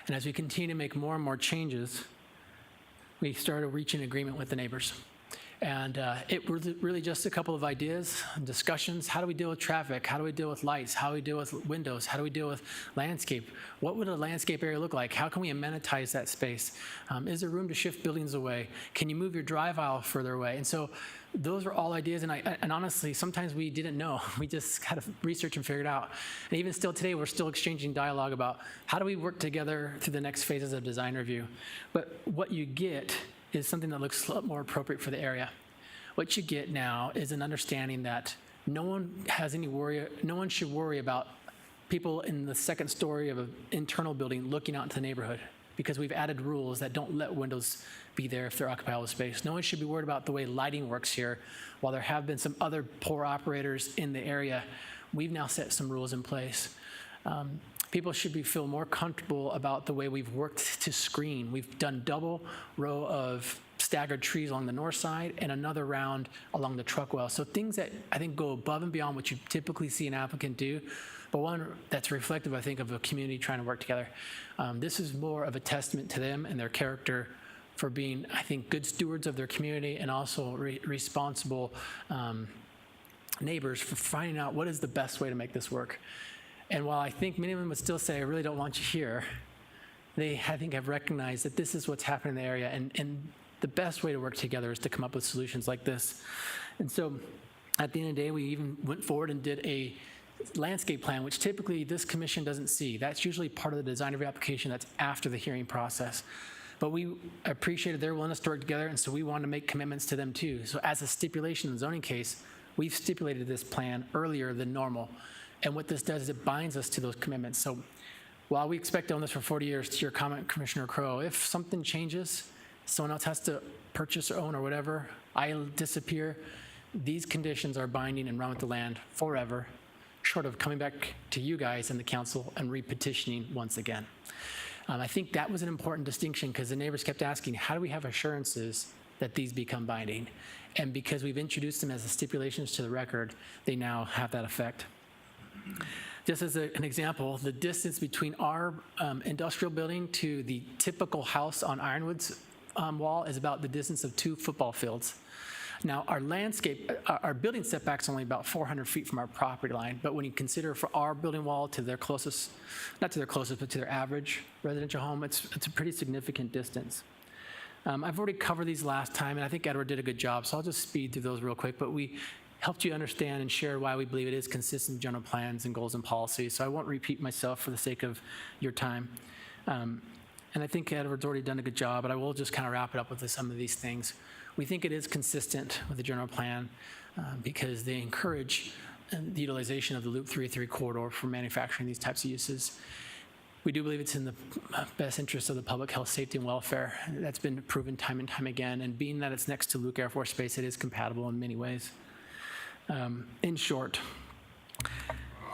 And as we continue to make more and more changes, we started reaching agreement with the neighbors. And it was really just a couple of ideas and discussions. How do we deal with traffic? How do we deal with lights? How do we deal with windows? How do we deal with landscape? What would a landscape area look like? How can we amenitize that space? Is there room to shift buildings away? Can you move your drive aisle further away? And so those were all ideas, and honestly, sometimes we didn't know. We just had to research and figure it out. And even still today, we're still exchanging dialogue about how do we work together through the next phases of design review. But what you get is something that looks a lot more appropriate for the area. What you get now is an understanding that no one should worry about people in the second story of an internal building looking out into the neighborhood, because we've added rules that don't let windows be there if they're occupied with space. No one should be worried about the way lighting works here. While there have been some other poor operators in the area, we've now set some rules in place. People should feel more comfortable about the way we've worked to screen. We've done double row of staggered trees along the north side and another round along the truck well. So things that I think go above and beyond what you typically see an applicant do, but one that's reflective, I think, of a community trying to work together. This is more of a testament to them and their character for being, I think, good stewards of their community and also responsible neighbors for finding out what is the best way to make this work. And while I think many of them would still say, I really don't want you here, they, I think, have recognized that this is what's happening in the area, and the best way to work together is to come up with solutions like this. And so at the end of the day, we even went forward and did a landscape plan, which typically this commission doesn't see. That's usually part of the design review application that's after the hearing process. But we appreciated their willingness to work together, and so we wanted to make commitments to them too. So as a stipulation in the zoning case, we've stipulated this plan earlier than normal. And what this does is it binds us to those commitments. So while we expect to own this for 40 years, to your comment, Commissioner Crowe, if something changes, someone else has to purchase or own or whatever, I disappear, these conditions are binding and run with the land forever, short of coming back to you guys and the council and re-petitioning once again. I think that was an important distinction because the neighbors kept asking, how do we have assurances that these become binding? And because we've introduced them as the stipulations to the record, they now have that effect. Just as an example, the distance between our industrial building to the typical house on Ironwood's wall is about the distance of 2 football fields. Now, our landscape, our building setback's only about 400 feet from our property line, but when you consider for our building wall to their closest, not to their closest, but to their average residential home, it's a pretty significant distance. I've already covered these last time, and I think Edward did a good job, so I'll just speed through those real quick, but we helped you understand and share why we believe it is consistent with general plans and goals and policies, so I won't repeat myself for the sake of your time. And I think Edward's already done a good job, but I will just kind of wrap it up with some of these things. We think it is consistent with the general plan because they encourage the utilization of the Loop 303 corridor for manufacturing these types of uses. We do believe it's in the best interest of the public health, safety, and welfare. That's been proven time and time again, and being that it's next to Luke Air Force Base, it is compatible in many ways. In short,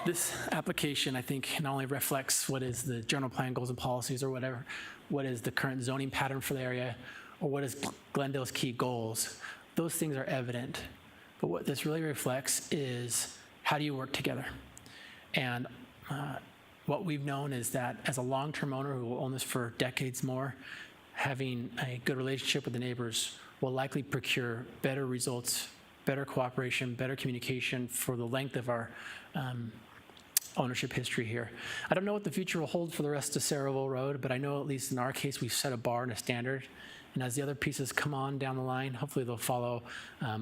this application, I think, not only reflects what is the general plan goals and policies or whatever, what is the current zoning pattern for the area, or what is Glendale's key goals. Those things are evident. But what this really reflects is how do you work together? And what we've known is that as a long-term owner who will own this for decades more, having a good relationship with the neighbors will likely procure better results, better cooperation, better communication for the length of our ownership history here. I don't know what the future will hold for the rest of Saraville Road, but I know at least in our case, we've set a bar and a standard. And as the other pieces come on down the line, hopefully they'll follow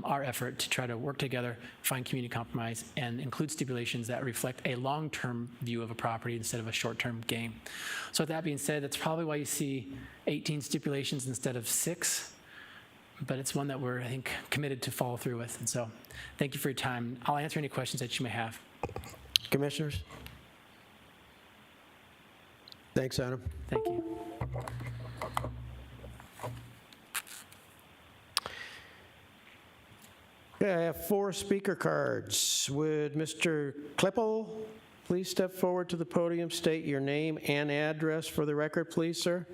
our effort to try to work together, find community compromise, and include stipulations that reflect a long-term view of a property instead of a short-term gain. So with that being said, that's probably why you see 18 stipulations instead of 6, but it's one that we're, I think, committed to follow through with. And so thank you for your time. I'll answer any questions that you may have. Commissioners? Thanks, Adam. Thank you. Okay, I have 4 speaker cards. Would Mr. Klippel please step forward to the podium, state your name and address for the record, please, sir?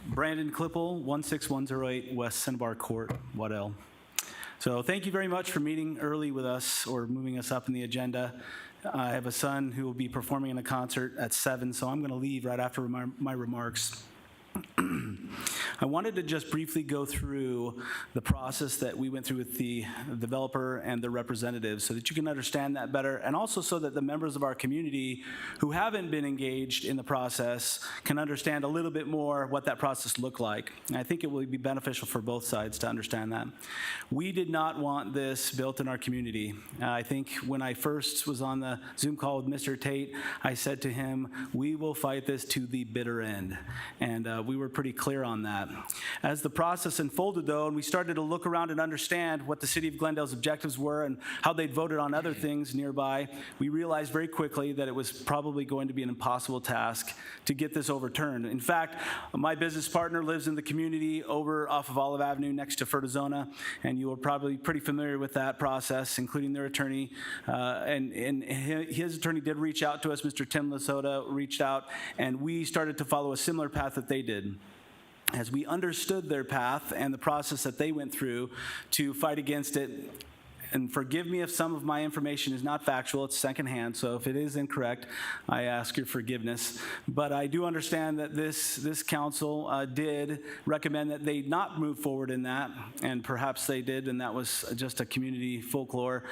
Brandon Klippel, 16108 West Cinnabar Court, Waddell. So thank you very much for meeting early with us or moving us up in the agenda. I have a son who will be performing in a concert at 7, so I'm going to leave right after my remarks. I wanted to just briefly go through the process that we went through with the developer and the representatives so that you can understand that better, and also so that the members of our community who haven't been engaged in the process can understand a little bit more what that process looked like. And I think it will be beneficial for both sides to understand that. We did not want this built in our community. I think when I first was on the Zoom call with Mr. Tate, I said to him, we will fight this to the bitter end. And we were pretty clear on that. As the process unfolded, though, and we started to look around and understand what the City of Glendale's objectives were and how they'd voted on other things nearby, we realized very quickly that it was probably going to be an impossible task to get this overturned. In fact, my business partner lives in the community over off of Olive Avenue next to Fertizona, and you are probably pretty familiar with that process, including their attorney. And his attorney did reach out to us. Mr. Tim Lasota reached out, and we started to follow a similar path that they did. As we understood their path and the process that they went through to fight against it, and forgive me if some of my information is not factual, it's secondhand, so if it is incorrect, I ask your forgiveness. But I do understand that this council did recommend that they not move forward in that, and perhaps they did, and that was just a community folklore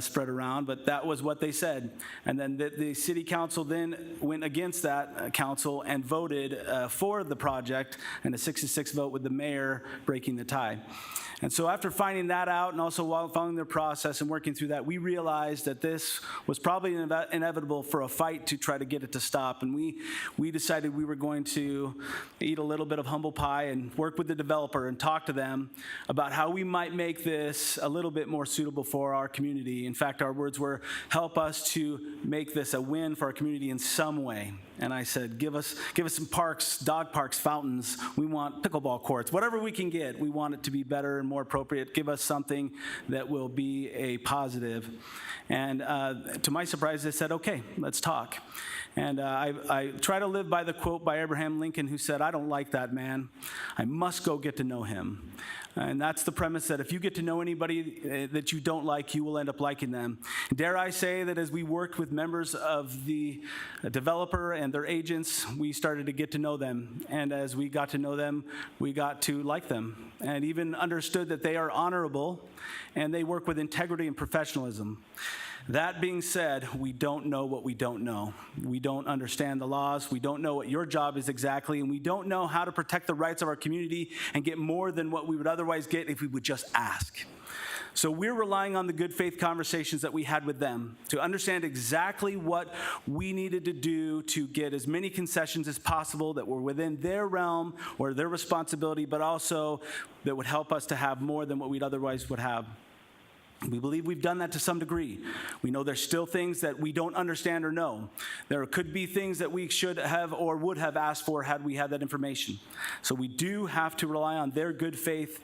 spread around, but that was what they said. And then the city council then went against that council and voted for the project, and a 6-6 vote with the mayor breaking the tie. And so after finding that out, and also while following the process and working through that, we realized that this was probably inevitable for a fight to try to get it to stop. And we decided we were going to eat a little bit of humble pie and work with the developer and talk to them about how we might make this a little bit more suitable for our community. In fact, our words were, help us to make this a win for our community in some way. And I said, give us some parks, dog parks, fountains. We want pickleball courts, whatever we can get. We want it to be better and more appropriate. Give us something that will be a positive. And to my surprise, they said, okay, let's talk. And I try to live by the quote by Abraham Lincoln, who said, I don't like that man. I must go get to know him. And that's the premise, that if you get to know anybody that you don't like, you will end up liking them. Dare I say that as we worked with members of the developer and their agents, we started to get to know them. And as we got to know them, we got to like them, and even understood that they are honorable and they work with integrity and professionalism. That being said, we don't know what we don't know. We don't understand the laws. We don't know what your job is exactly, and we don't know how to protect the rights of our community and get more than what we would otherwise get if we would just ask. So we're relying on the good faith conversations that we had with them to understand exactly what we needed to do to get as many concessions as possible that were within their realm or their responsibility, but also that would help us to have more than what we'd otherwise would have. We believe we've done that to some degree. We know there's still things that we don't understand or know. There could be things that we should have or would have asked for had we had that information. So we do have to rely on their good faith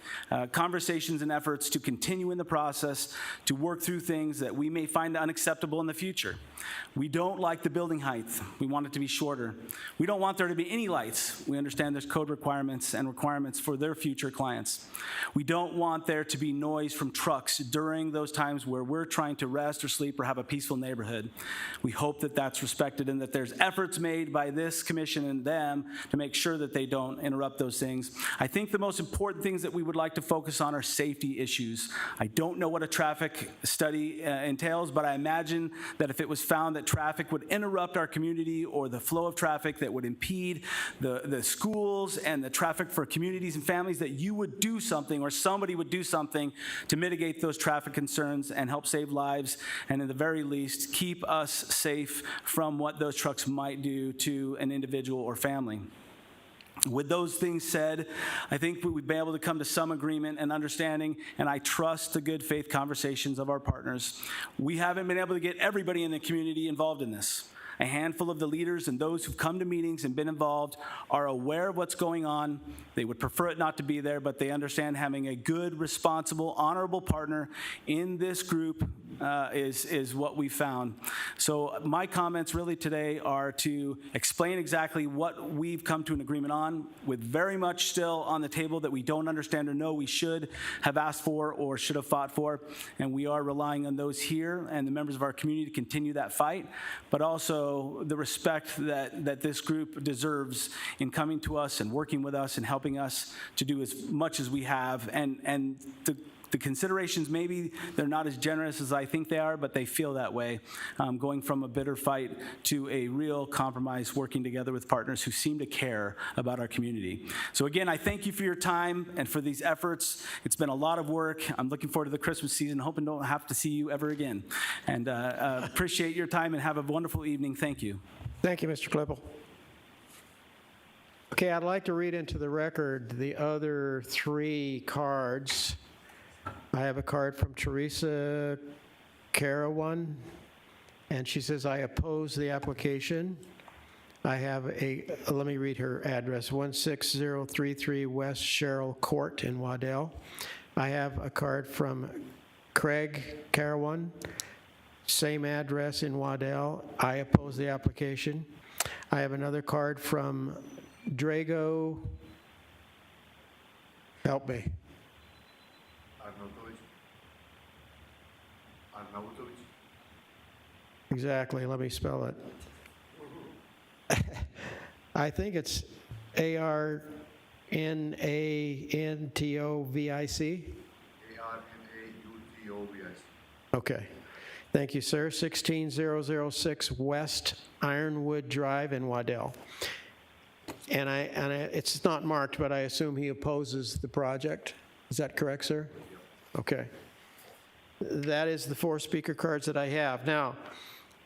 conversations and efforts to continue in the process to work through things that we may find unacceptable in the future. We don't like the building height. We want it to be shorter. We don't want there to be any lights. We understand there's code requirements and requirements for their future clients. We don't want there to be noise from trucks during those times where we're trying to rest or sleep or have a peaceful neighborhood. We hope that that's respected and that there's efforts made by this commission and them to make sure that they don't interrupt those things. I think the most important things that we would like to focus on are safety issues. I don't know what a traffic study entails, but I imagine that if it was found that traffic would interrupt our community or the flow of traffic that would impede the schools and the traffic for communities and families, that you would do something or somebody would do something to mitigate those traffic concerns and help save lives, and at the very least, keep us safe from what those trucks might do to an individual or family. With those things said, I think we've been able to come to some agreement and understanding, and I trust the good faith conversations of our partners. We haven't been able to get everybody in the community involved in this. A handful of the leaders and those who've come to meetings and been involved are aware of what's going on. They would prefer it not to be there, but they understand having a good, responsible, honorable partner in this group is what we found. So my comments really today are to explain exactly what we've come to an agreement on, with very much still on the table that we don't understand or know we should have asked for or should have fought for. And we are relying on those here and the members of our community to continue that fight, but also the respect that this group deserves in coming to us and working with us and helping us to do as much as we have. And the considerations, maybe they're not as generous as I think they are, but they feel that way, going from a bitter fight to a real compromise, working together with partners who seem to care about our community. So again, I thank you for your time and for these efforts. It's been a lot of work. I'm looking forward to the Christmas season, hoping don't have to see you ever again. And appreciate your time and have a wonderful evening. Thank you. Thank you, Mr. Klippel. Okay, I'd like to read into the record the other three cards. I have a card from Teresa Carawan, and she says, I oppose the application. I have let me read her address, 16033 West Sherrill Court in Waddell. I have a card from Craig Carawan, same address in Waddell. I oppose the application. I have another card from Drago, help me. Exactly, let me spell it. I think it's Arnautovic. Okay. Thank you, sir. 16006 West Ironwood Drive in Waddell. And it's not marked, but I assume he opposes the project. Is that correct, sir? Okay. That is the 4 speaker cards that I have. Now,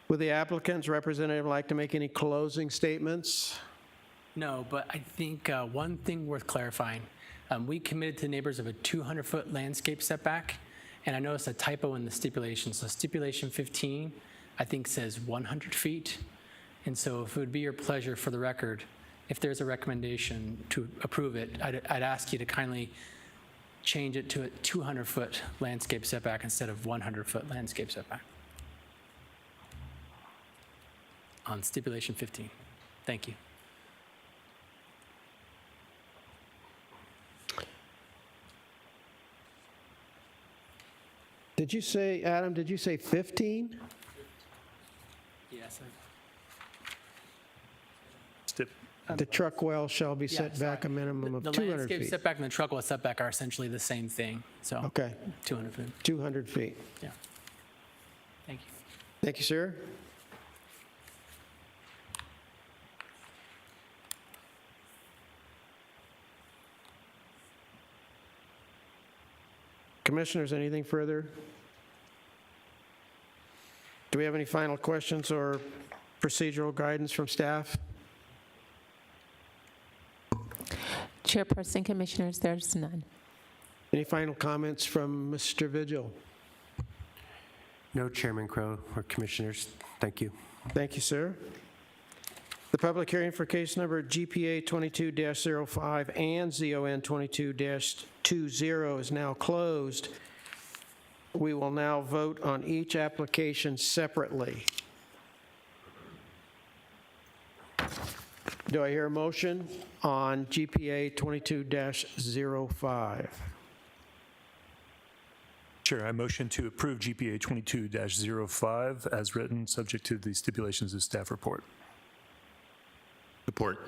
would the applicant's representative like to make any closing statements? No, but I think one thing worth clarifying, we committed to the neighbors of a 200-foot landscape setback, and I noticed a typo in the stipulation. So stipulation 15, I think, says 100 feet. And so if it would be your pleasure for the record, if there's a recommendation to approve it, I'd ask you to kindly change it to a 200-foot landscape setback instead of 100-foot landscape setback on stipulation 15. Thank you. Did you say, Adam, did you say 15? Yes. The truck well shall be set back a minimum of The 200 landscape feet. setback and the truck well setback are essentially the same thing, so. Okay, 200 feet, 200 feet. yeah. Thank you. Thank you, sir. Commissioners, anything further? Do we have any final questions or procedural guidance from staff? Chairperson, Commissioners, there's none. Any final comments from Mr. Vigil? No, Chairman Crow or Commissioners. Thank you. Thank you, sir. The public hearing for case number GPA 22-05 and ZON 22-20 is now closed. We will now vote on each application separately. Do I hear a motion on GPA 22-05? Sure, I motion to approve GPA 22-05 as written, subject to the stipulations of staff report. Support.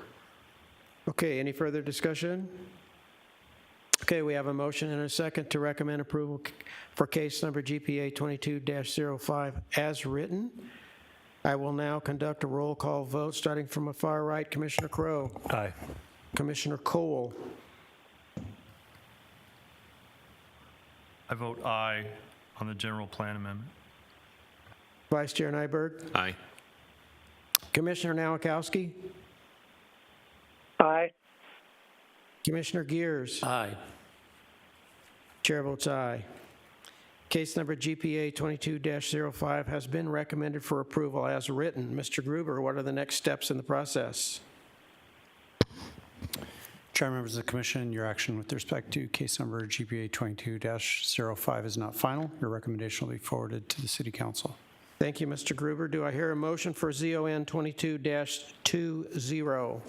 Okay, any further discussion? Okay, we have a motion and a second to recommend approval for case number GPA 22-05 as written. I will now conduct a roll call vote, starting from the far right. Commissioner Crow. Aye. Commissioner Cole. I vote aye on the general plan amendment. Vice Chair Nyberg. Aye. Commissioner Nowakowski. Aye. Commissioner Gears. Aye. Chair votes aye. Case number GPA 22-05 has been recommended for approval as written. Mr. Gruber, what are the next steps in the process? Chair, members of the commission, your action with respect to case number GPA 22-05 is not final. Your recommendation will be forwarded to the City Council. Thank you, Mr. Gruber. Do I hear a motion for ZON 22-20?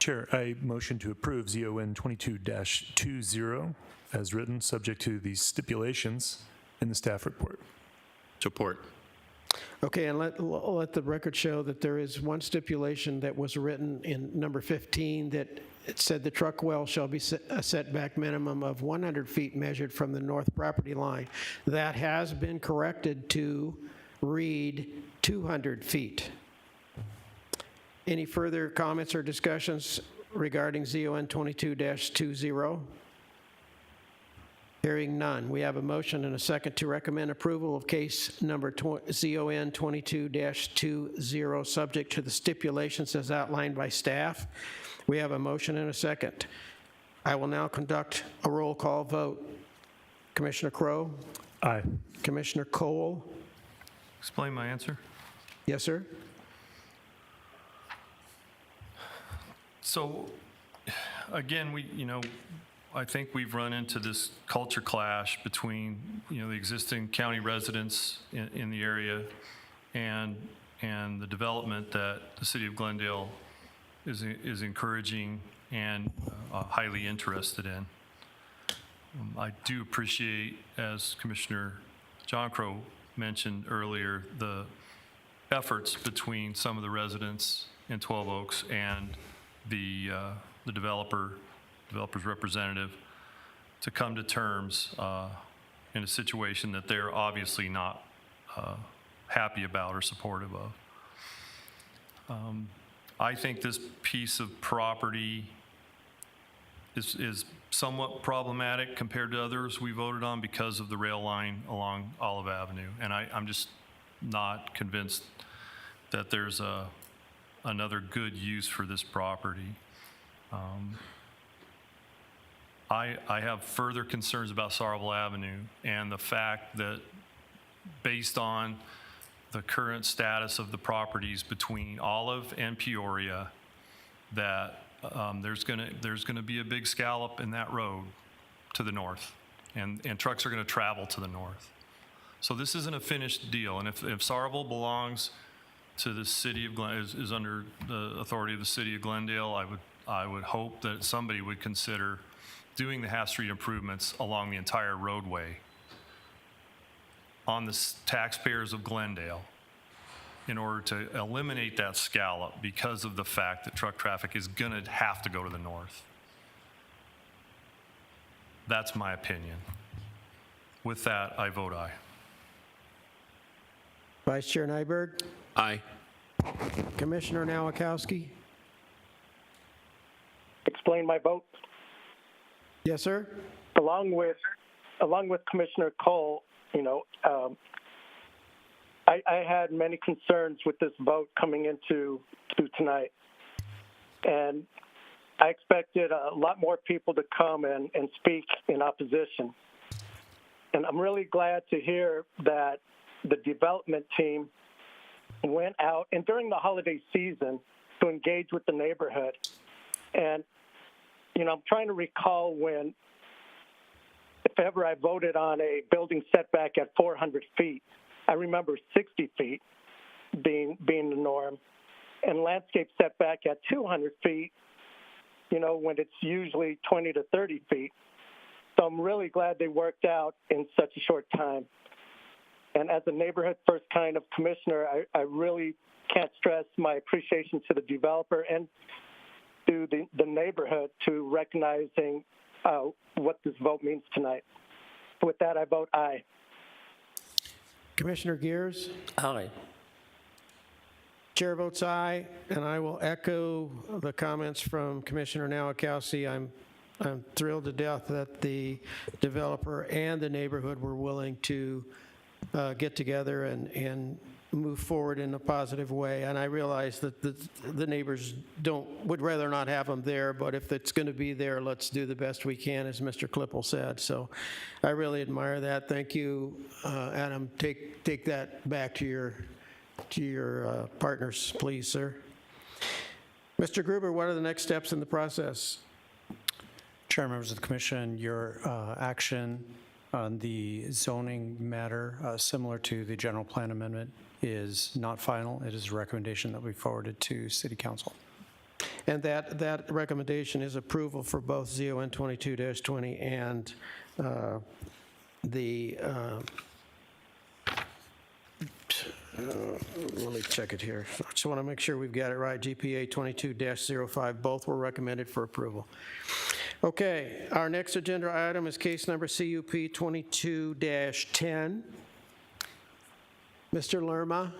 Chair, I motion to approve ZON 22-20 as written, subject to the stipulations in the staff report. Support. Okay, and let the record show that there is one stipulation that was written in number 15 that it said the truck well shall be a setback minimum of 100 feet measured from the north property line. That has been corrected to read 200 feet. Any further comments or discussions regarding ZON 22-20? Hearing none, we have a motion and a second to recommend approval of case number ZON 22-20, subject to the stipulations as outlined by staff. We have a motion and a second. I will now conduct a roll call vote. Commissioner Crow? Aye. Commissioner Cole? Explain my answer. Yes, sir? So, again, I think we've run into this culture clash between, the existing county residents in the area and the development that the city of Glendale is encouraging and highly interested in. I do appreciate, as Commissioner John Crow mentioned earlier, the efforts between some of the residents in 12 Oaks and the developer's representative to come to terms in a situation that they're obviously not happy about or supportive of. I think this piece of property is somewhat problematic compared to others we voted on because of the rail line along Olive Avenue. And I'm just not convinced that there's another good use for this property. I have further concerns about Sarville Avenue and the fact that based on the current status of the properties between Olive and Peoria, that there's gonna be a big scallop in that road to the north, and trucks are gonna travel to the north. So this isn't a finished deal, and if Sarville belongs to the city of is under the authority of the city of Glendale, I would hope that somebody would consider doing the Half Street improvements along the entire roadway on the taxpayers of Glendale in order to eliminate that scallop because of the fact that truck traffic is going to have to go to the north. That's my opinion. With that, I vote aye. Vice Chair Nyberg, Aye. Commissioner Nowakowski. Explain my vote. Yes, sir? Along with Commissioner Cole, I had many concerns with this vote coming into tonight. And I expected a lot more people to come and speak in opposition. And I'm really glad to hear that the development team went out and during the holiday season to engage with the neighborhood. And, I'm trying to recall when, if ever I voted on a building setback at 400 feet, I remember 60 feet being the norm, and landscape setback at 200 feet, when it's usually 20 to 30 feet. So I'm really glad they worked out in such a short time. And as a neighborhood first kind of commissioner, I really can't stress my appreciation to the developer and to the neighborhood to recognizing what this vote means tonight. With that, I vote aye. Commissioner Gears? Aye. Chair votes aye, and I will echo the comments from Commissioner Nowakowski. I'm thrilled to death that the developer and the neighborhood were willing to get together and move forward in a positive way. And I realize that the neighbors would rather not have them there, but if it's going to be there, let's do the best we can, as Mr. Klippel said. So I really admire that. Thank you, Adam. Take that back to your partners, please, sir. Mr. Gruber, what are the next steps in the process? Chair, members of the commission, your action on the zoning matter, similar to the general plan amendment, is not final. It is a recommendation that we forwarded to City Council. And that recommendation is approval for both ZON 22-20 and let me check it here. I just want to make sure we've got it right. GPA 22-05, both were recommended for approval. Okay, our next agenda item is case number CUP 22-10. Mr. Lerma.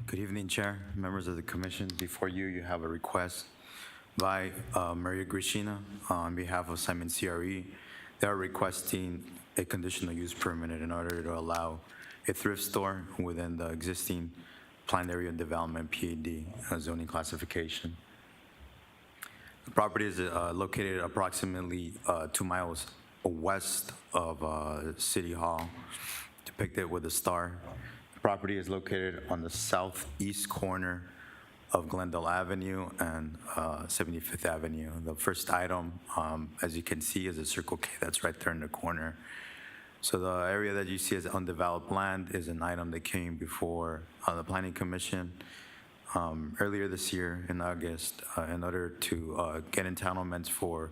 Good evening, Chair, members of the Commission. Before you, you have a request by Maria Grishina on behalf of Simon CRE. They are requesting a conditional use permit in order to allow a thrift store within the existing planned area development PAD zoning classification. The property is located approximately 2 miles west of City Hall, depicted with a star. The property is located on the southeast corner of Glendale Avenue and 75th Avenue. The first item, as you can see, is a Circle K that's right there in the corner. So the area that you see as undeveloped land is an item that came before the Planning Commission earlier this year in August in order to get entitlements for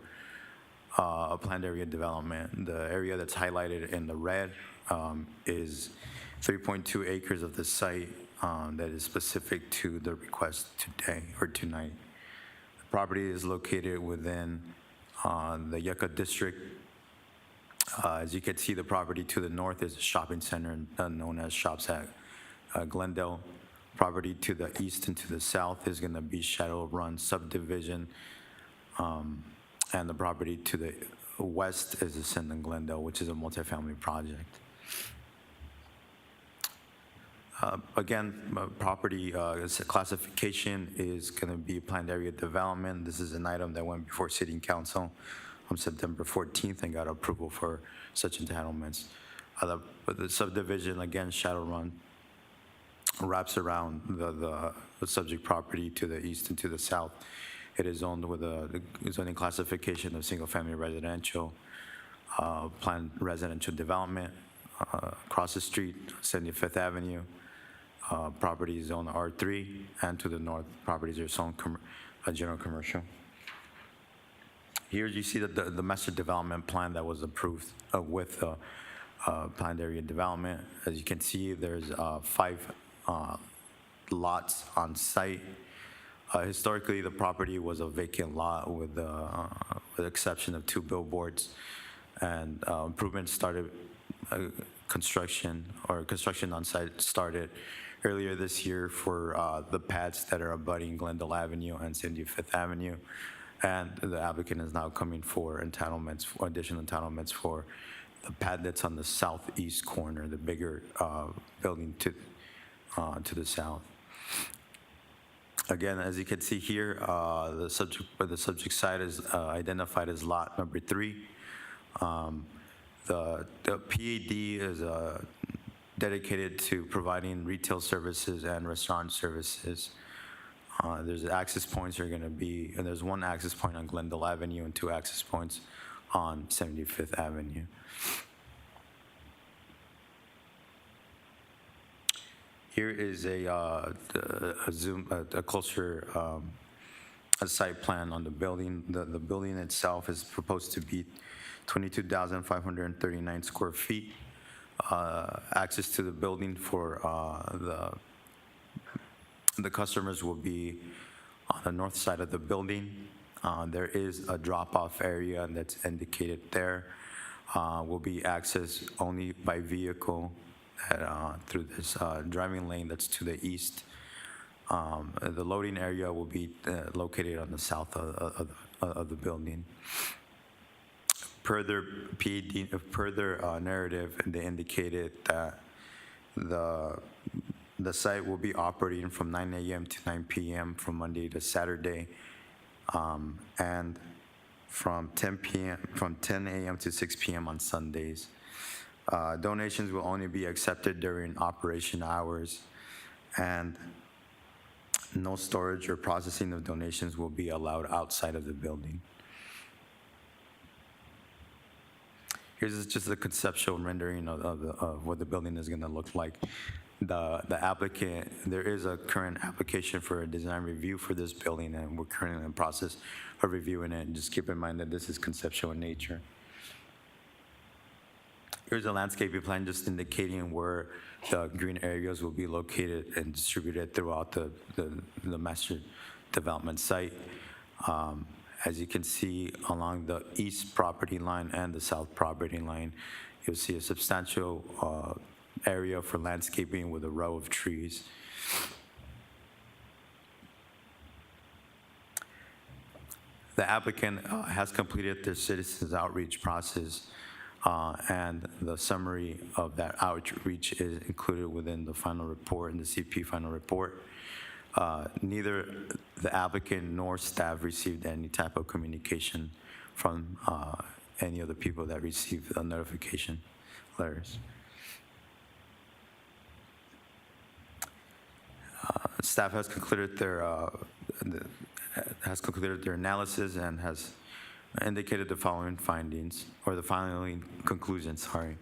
a planned area development. The area that's highlighted in the red is 3.2 acres of the site that is specific to the request today or tonight. The property is located within the Yucca District. As you can see, the property to the north is a shopping center known as Shops at Glendale. Property to the east and to the south is going to be Shadow Run subdivision. And the property to the west is Ascendant Glendale, which is a multifamily project. Again, property classification is going to be planned area development. This is an item that went before City Council on September 14th and got approval for such entitlements. The subdivision, again, Shadow Run, wraps around the subject property to the east and to the south. It is owned with a zoning classification of single-family residential, planned residential development. Across the street, 75th Avenue, property is zoned R3, and to the north, properties are zoned general commercial. Here you see the master development plan that was approved with planned area development. As you can see, there's 5 lots on site. Historically, the property was a vacant lot with the exception of 2 billboards, and improvements started, construction on site started earlier this year for the pads that are abutting Glendale Avenue and 75th Avenue, and the applicant is now coming for entitlements, for additional entitlements for the pad that's on the southeast corner, the bigger building to the south. Again, as you can see here, the subject site is identified as lot number 3. The PAD is dedicated to providing retail services and restaurant services. There's access points are going to be, and there's 1 access point on Glendale Avenue and 2 access points on 75th Avenue. Here is a closer a site plan on the building. The building itself is proposed to be 22,539 square feet. Access to the building for the customers will be on the north side of the building. There is a drop-off area that's indicated there. Will be accessed only by vehicle through this driving lane that's to the east. The loading area will be located on the south of the building. Per their narrative, they indicated that the site will be operating from 9 a.m. to 9 p.m. from Monday to Saturday, and from 10 a.m. to 6 p.m. on Sundays. Donations will only be accepted during operation hours, and no storage or processing of donations will be allowed outside of the building. Here's just a conceptual rendering of what the building is going to look like. The applicant, there is a current application for a design review for this building, and we're currently in the process of reviewing it. And just keep in mind that this is conceptual in nature. Here's a landscaping plan just indicating where the green areas will be located and distributed throughout the master development site. As you can see, along the east property line and the south property line, you'll see a substantial area for landscaping with a row of trees. The applicant has completed their citizens outreach process, and the summary of that outreach is included within the final report, in the CP final report. Neither the applicant nor staff received any type of communication from any of the people that received the notification letters. Staff has concluded their analysis and has indicated the following findings, or the following conclusions, sorry.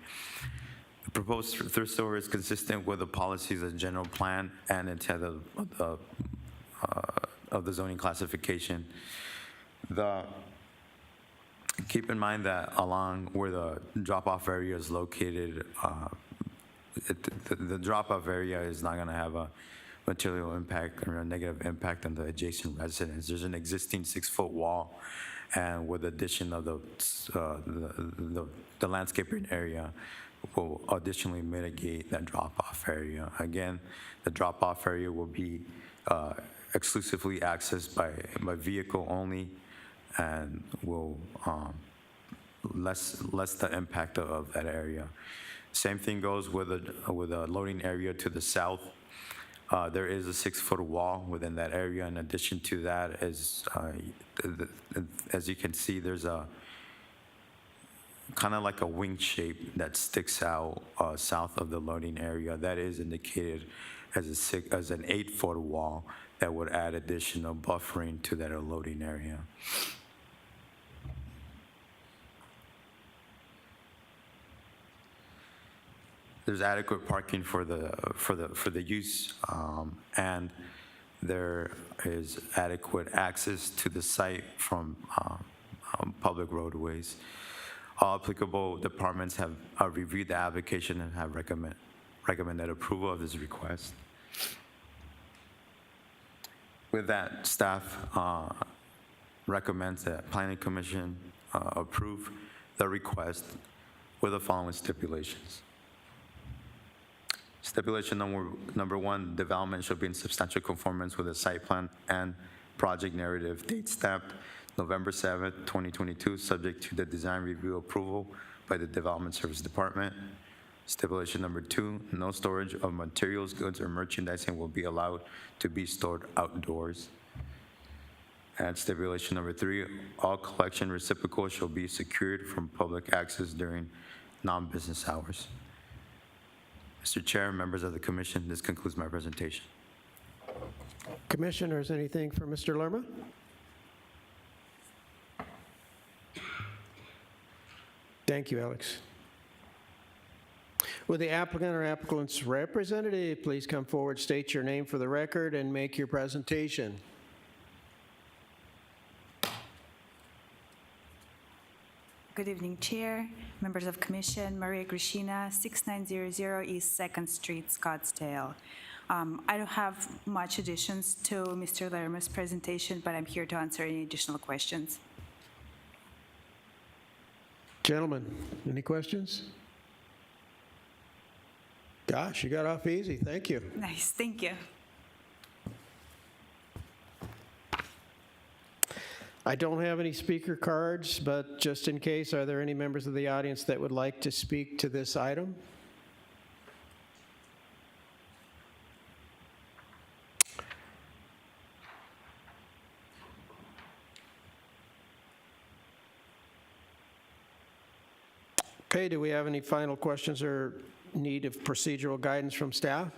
The proposed thrift store is consistent with the policies of the general plan and intent of the zoning classification. Keep in mind that along where the drop-off area is located, the drop-off area is not going to have a material impact or a negative impact on the adjacent residents. There's an existing 6-foot wall, and with the addition of the landscaping area, will additionally mitigate that drop-off area. Again, the drop-off area will be exclusively accessed by vehicle only, and will less the impact of that area. Same thing goes with a loading area to the south. There is a 6-foot wall within that area. In addition to that, as you can see, there's a kind of like a wing shape that sticks out south of the loading area. That is indicated as an 8-foot wall that would add additional buffering to that loading area. There's adequate parking for the use, and there is adequate access to the site from public roadways. All applicable departments have reviewed the application and have recommended approval of this request. With that, staff recommends that Planning Commission approve the request with the following stipulations. Stipulation number 1, development shall be in substantial conformance with the site plan and project narrative, date stamped November 7th, 2022, subject to the design review approval by the Development Service Department. Stipulation number 2, no storage of materials, goods, or merchandising will be allowed to be stored outdoors. And stipulation number 3, all collection receptacles shall be secured from public access during non-business hours. Mr. Chair, members of the commission, this concludes my presentation. Commissioners, anything for Mr. Lerma? Thank you, Alex. Will the applicant or applicant's representative please come forward, state your name for the record, and make your presentation? Good evening, Chair, members of Commission. Maria Grishina, 6900 East 2nd Street, Scottsdale. I don't have much additions to Mr. Lerma's presentation, but I'm here to answer any additional questions. Gentlemen, any questions? Gosh, you got off easy. Thank you. Nice, thank you. I don't have any speaker cards, but just in case, are there any members of the audience that would like to speak to this item? Okay, do we have any final questions or need of procedural guidance from staff?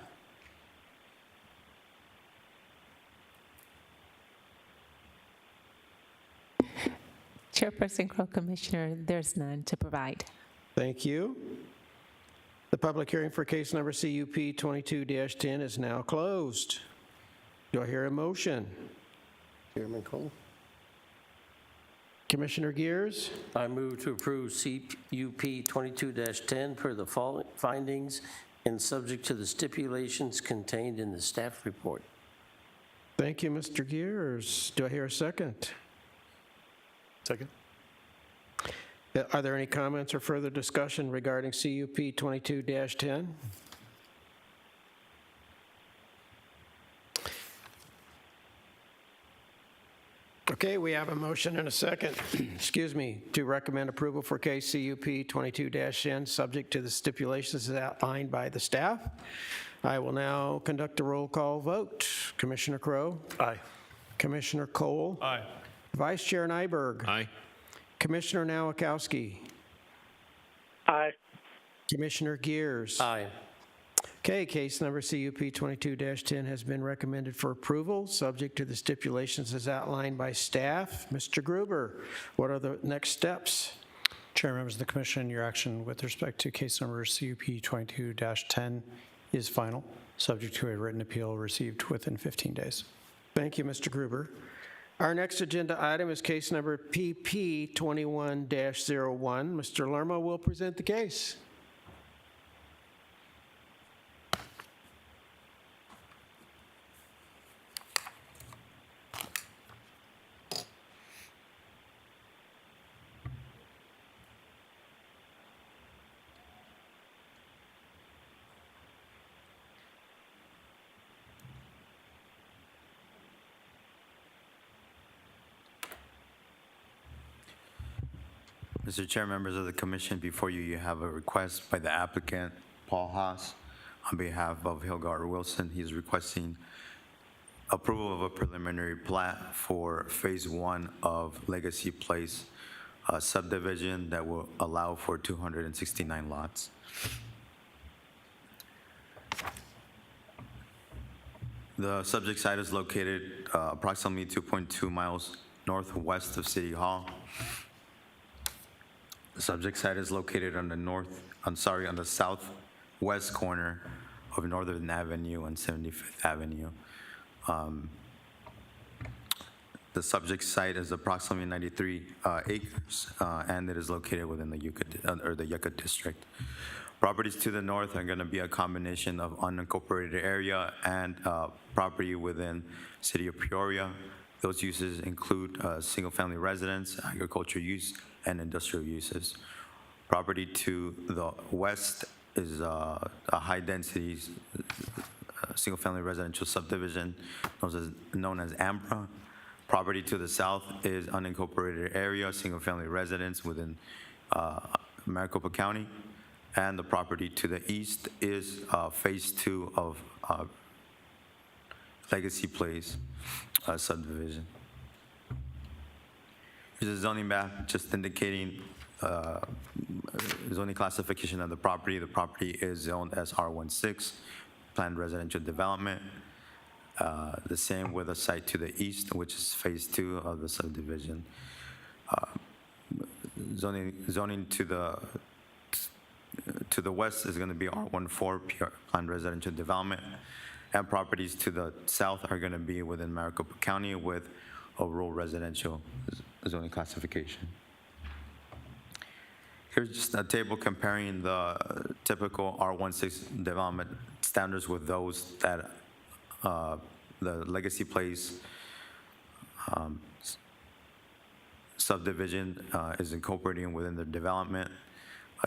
Chairperson Crowe, Commissioner, there's none to provide. Thank you. The public hearing for case number CUP 22-10 is now closed. Do I hear a motion? Chairman Cole? Commissioner Gears? I move to approve CUP 22-10 per the following findings and subject to the stipulations contained in the staff report. Thank you, Mr. Gears. Do I hear a second? Second. Are there any comments or further discussion regarding CUP 22-10? Okay, we have a motion and a second, excuse me, to recommend approval for case CUP 22-10, subject to the stipulations as outlined by the staff. I will now conduct a roll call vote. Commissioner Crowe? Aye. Commissioner Cole? Aye. Vice Chair Nyberg? Aye. Commissioner Nowakowski? Aye. Commissioner Gears? Aye. Okay, case number CUP 22-10 has been recommended for approval, subject to the stipulations as outlined by staff. Mr. Gruber, what are the next steps? Chair, members of the commission, your action with respect to case number CUP 22-10 is final, subject to a written appeal received within 15 days. Thank you, Mr. Gruber. Our next agenda item is case number PP 21-01. Mr. Lerma will present the case. Mr. Chair, members of the commission, before you, you have a request by the applicant, Paul Haas, on behalf of Hilgard Wilson. He's requesting approval of a preliminary plat for Phase 1 of Legacy Place subdivision that will allow for 269 lots. The subject site is located approximately 2.2 miles northwest of City Hall. The subject site is located on the southwest corner of Northern Avenue and 75th Avenue. The subject site is approximately 93 acres, and it is located within the Yucca District. Properties to the north are going to be a combination of unincorporated area and property within City of Peoria. Those uses include single-family residence, agriculture use, and industrial uses. Property to the west is a high-density single-family residential subdivision known as Ambra. Property to the south is unincorporated area, single-family residence within Maricopa County. And the property to the east is Phase 2 of Legacy Place subdivision. Here's a zoning map just indicating zoning classification of the property. The property is zoned as R16, planned residential development. The same with a site to the east, which is Phase 2 of the subdivision. Zoning to the west is going to be R14, planned residential development, and properties to the south are going to be within Maricopa County with a rural residential zoning classification. Here's just a table comparing the typical R16 development standards with those that the Legacy Place subdivision is incorporating within the development.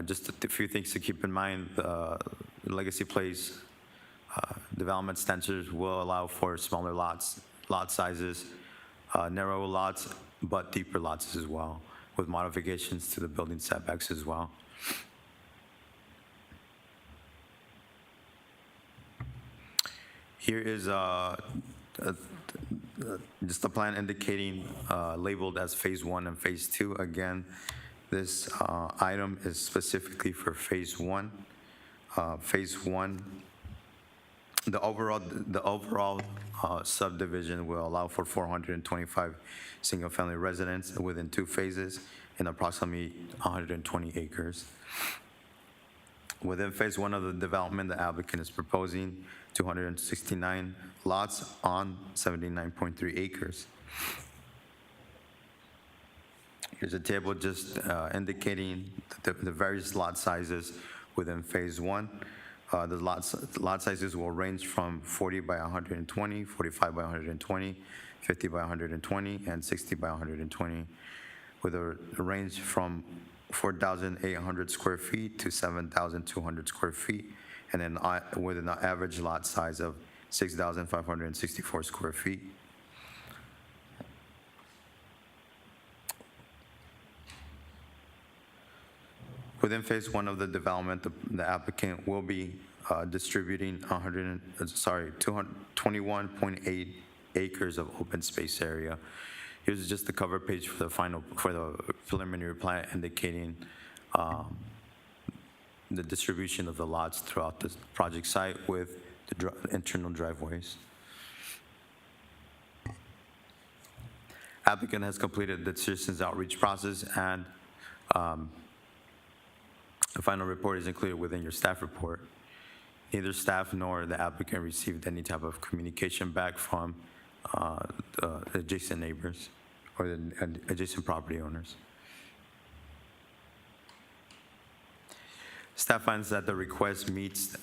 Just a few things to keep in mind. The Legacy Place development standards will allow for smaller lot sizes, narrow lots, but deeper lots as well, with modifications to the building setbacks as well. Here is just a plan indicating labeled as Phase 1 and Phase 2. Again, this item is specifically for Phase 1. Phase 1, the overall subdivision will allow for 425 single-family residents within 2 phases in approximately 120 acres. Within Phase 1 of the development, the applicant is proposing 269 lots on 79.3 acres. Here's a table just indicating the various lot sizes within Phase 1. The lot sizes will range from 40 by 120, 45 by 120, 50 by 120, and 60 by 120, with a range from 4,800 square feet to 7,200 square feet, and then with an average lot size of 6,564 square feet. Within Phase 1 of the development, the applicant will be distributing 221.8 acres of open space area. Here's just the cover page for the preliminary plan indicating the distribution of the lots throughout the project site with the internal driveways. Applicant has completed the citizens outreach process, and the final report is included within your staff report. Neither staff nor the applicant received any type of communication back from adjacent neighbors or the adjacent property owners. Staff finds that the request meets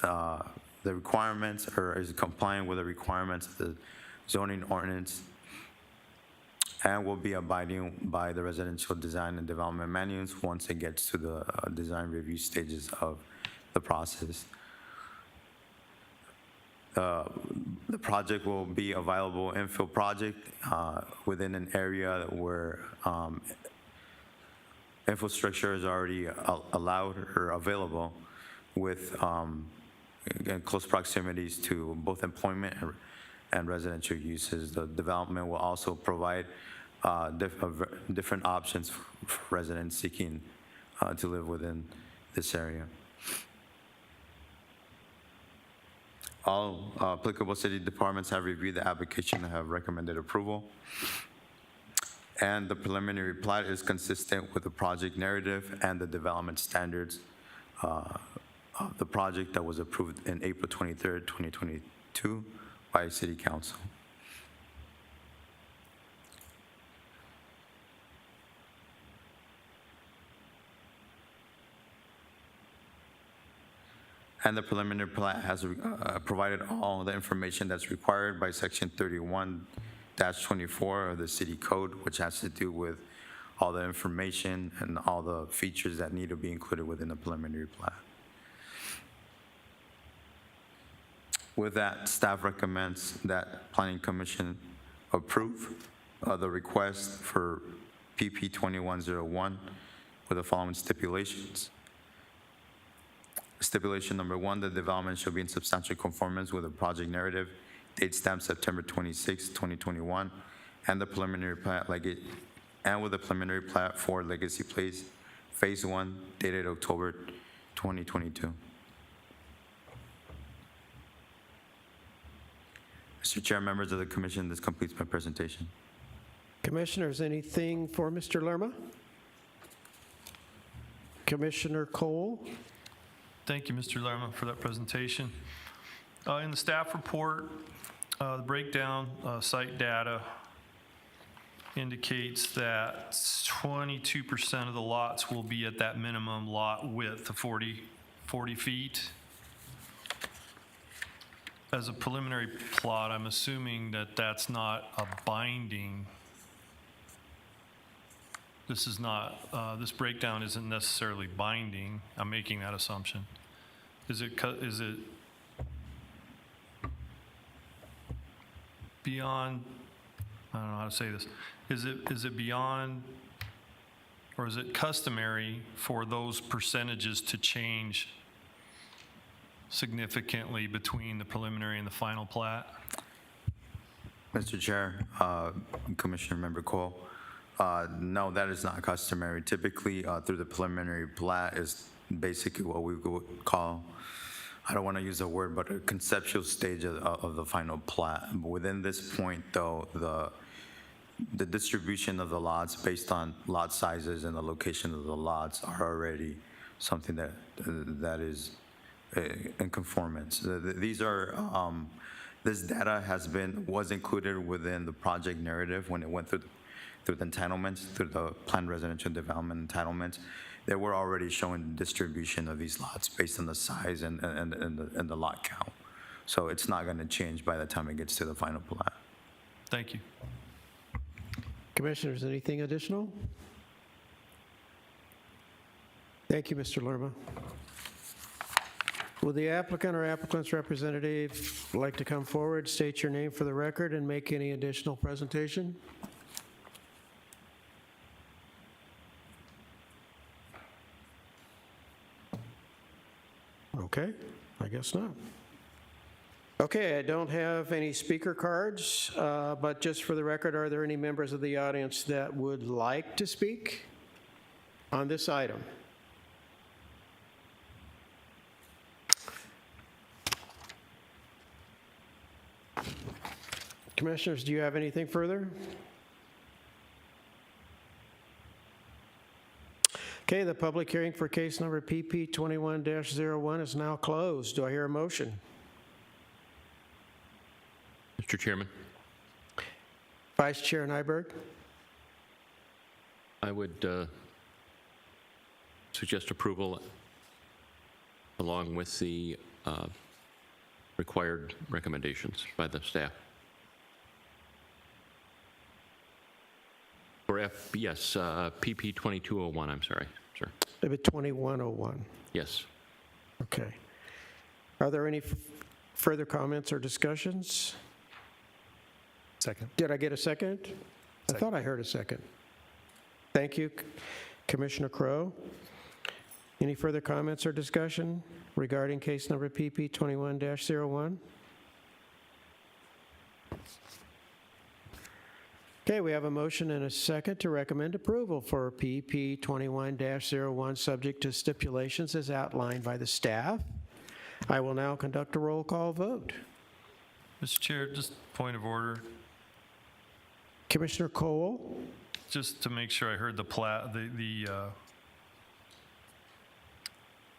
the requirements or is compliant with the requirements of the zoning ordinance and will be abiding by the residential design and development manuals once it gets to the design review stages of the process. The project will be a viable infill project within an area where infrastructure is already allowed or available with again, close proximities to both employment and residential uses. The development will also provide different options for residents seeking to live within this area. All applicable city departments have reviewed the application and have recommended approval. And the preliminary plat is consistent with the project narrative and the development standards of the project that was approved in April 23rd, 2022 by City Council. And the preliminary plat has provided all the information that's required by Section 31-24 of the City Code, which has to do with all the information and all the features that need to be included within the preliminary plat. With that, staff recommends that Planning Commission approve the request for PP 2101 with the following stipulations. Stipulation number 1, the development shall be in substantial conformance with the project narrative, date stamped September 26, 2021, and the preliminary plat and with the preliminary plat for Legacy Place, Phase 1, dated October 2022. Mr. Chair, members of the commission, this completes my presentation. Commissioners, anything for Mr. Lerma? Commissioner Cole? Thank you, Mr. Lerma, for that presentation. In the staff report, the breakdown site data indicates that 22% of the lots will be at that minimum lot width of 40 feet. As a preliminary plot, I'm assuming that that's not a binding. This is not, this breakdown isn't necessarily binding. I'm making that assumption. Is it beyond, I don't know how to say this. Is it beyond, or is it customary for those percentages to change significantly between the preliminary and the final plat? Mr. Chair, Commissioner Member Cole, no, that is not customary. Typically, through the preliminary plat is basically what we would call, I don't want to use the word, but a conceptual stage of the final plat. Within this point, though, the distribution of the lots based on lot sizes and the location of the lots are already something that is in conformance. These are, this data was included within the project narrative when it went through the entitlements, through the planned residential development entitlements. They were already showing the distribution of these lots based on the size and the lot count. So it's not going to change by the time it gets to the final plat. Thank you. Commissioners, anything additional? Thank you, Mr. Lerma. Will the applicant or applicant's representative like to come forward, state your name for the record, and make any additional presentation? Okay. I guess not. Okay, I don't have any speaker cards, but just for the record, are there any members of the audience that would like to speak on this item? Commissioners, do you have anything further? Okay, the public hearing for case number PP 21-01 is now closed. Do I hear a motion? Mr. Chairman, Vice Chair Nyberg? I would suggest approval along with the required recommendations by the staff. For PP 2201, I'm sorry, sir. Maybe 2101. Yes. Okay. Are there any further comments or discussions? Second. Did I get a second? I thought I heard a second. Thank you, Commissioner Crowe. Any further comments or discussion regarding case number PP 21-01? Okay, we have a motion and a second to recommend approval for PP 21-01, subject to stipulations as outlined by the staff. I will now conduct a roll call vote. Mr. Chair, just point of order, Commissioner Cole? just to make sure I heard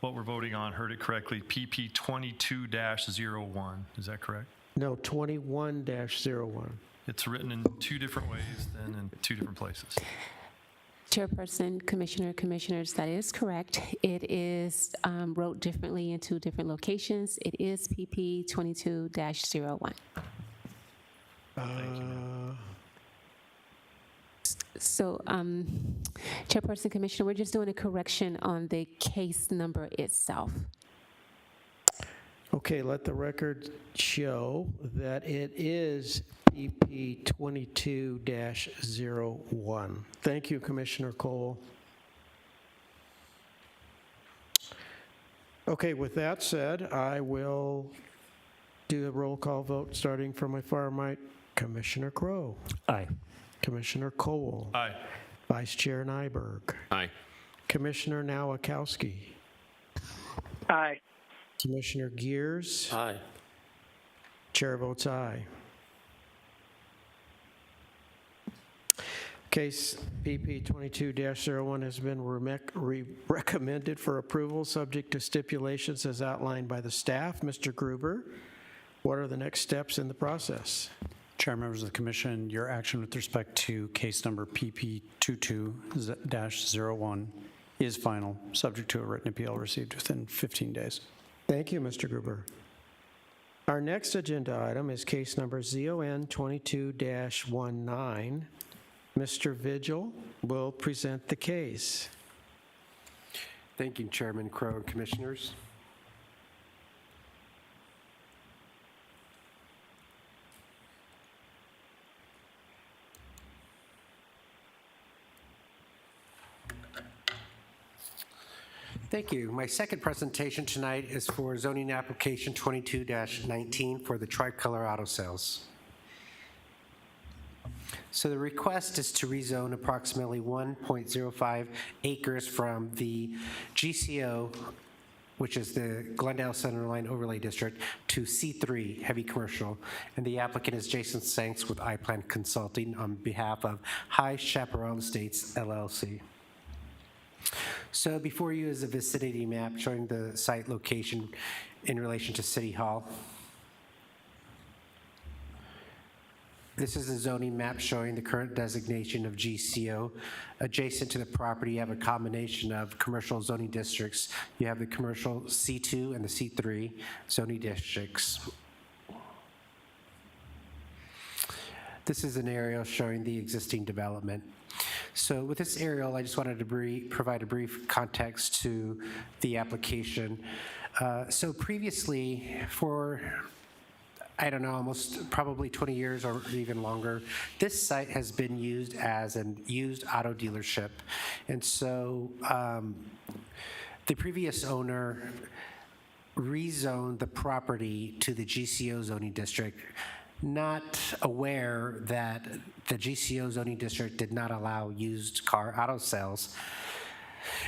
what we're voting on, heard it correctly, PP 22-01, is that correct? No, 21-01. It's written in two different ways and in two different places. Chairperson, Commissioners, that is correct. It is wrote differently in two different locations. It is PP 22-01. So, Chairperson, Commissioner, we're just doing a correction on the case number itself. Okay, let the record show that it is PP 22-01. Thank you, Commissioner Cole. Okay, with that said, I will do a roll call vote starting from my far right. Commissioner Crowe. Aye. Commissioner Cole. Aye. Vice Chair Nyberg. Aye. Commissioner Nowakowski. Aye. Commissioner Gears. Aye. Chair votes aye. Case PP 22-01 has been recommended for approval, subject to stipulations as outlined by the staff. Mr. Gruber, what are the next steps in the process? Chair, members of the commission, your action with respect to case number PP 22-01 is final, subject to a written appeal received within 15 days. Thank you, Mr. Gruber. Our next agenda item is case number ZON 22-19. Mr. Vigil will present the case. Thank you, Chairman Crowe and Commissioners. Thank you. My second presentation tonight is for zoning application 22-19 for the Tricolor Auto Sales. So the request is to rezone approximately 1.05 acres from the GCO, which is the Glendale Centerline Overlay District, to C3, heavy commercial. And the applicant is Jason Sanks with iPlan Consulting on behalf of High Chaparral Estates, LLC. So before you is a vicinity map showing the site location in relation to City Hall. This is a zoning map showing the current designation of GCO. Adjacent to the property, you have a combination of commercial zoning districts. You have the commercial C2 and the C3 zoning districts. This is an aerial showing the existing development. So with this aerial, I just wanted to provide a brief context to the application. So previously, for I don't know, almost probably 20 years or even longer, this site has been used as an used auto dealership. And so the previous owner rezone the property to the GCO zoning district, not aware that the GCO zoning district did not allow used car auto sales.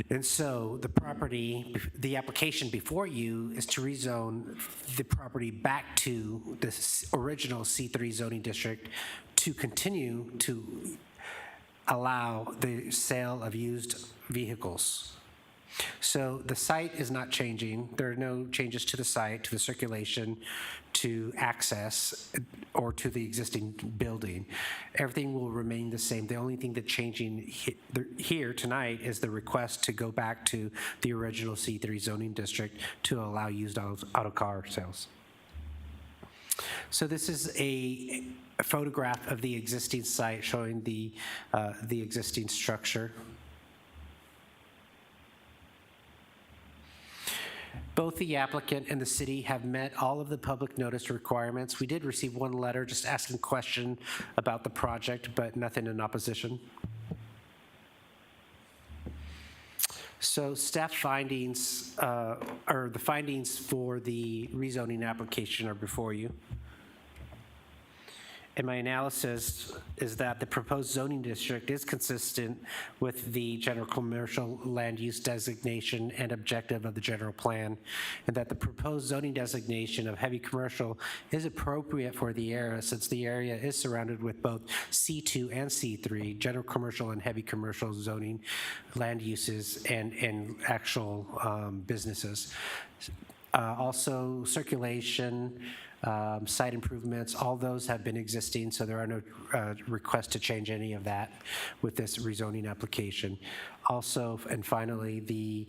And so the property, the application before you is to rezone the property back to the original C3 zoning district to continue to allow the sale of used vehicles. So the site is not changing. There are no changes to the site, to the circulation, to access, or to the existing building. Everything will remain the same. The only thing that's changing here tonight is the request to go back to the original C3 zoning district to allow used auto car sales. So this is a photograph of the existing site showing the existing structure. Both the applicant and the city have met all of the public notice requirements. We did receive one letter just asking question about the project, but nothing in opposition. So staff findings, or the findings for the rezoning application are before you. And my analysis is that the proposed zoning district is consistent with the general commercial land use designation and objective of the general plan, and that the proposed zoning designation of heavy commercial is appropriate for the area since the area is surrounded with both C2 and C3, general commercial and heavy commercial zoning land uses and actual businesses. Also circulation, site improvements, all those have been existing, so there are no requests to change any of that with this rezoning application. Also, and finally, the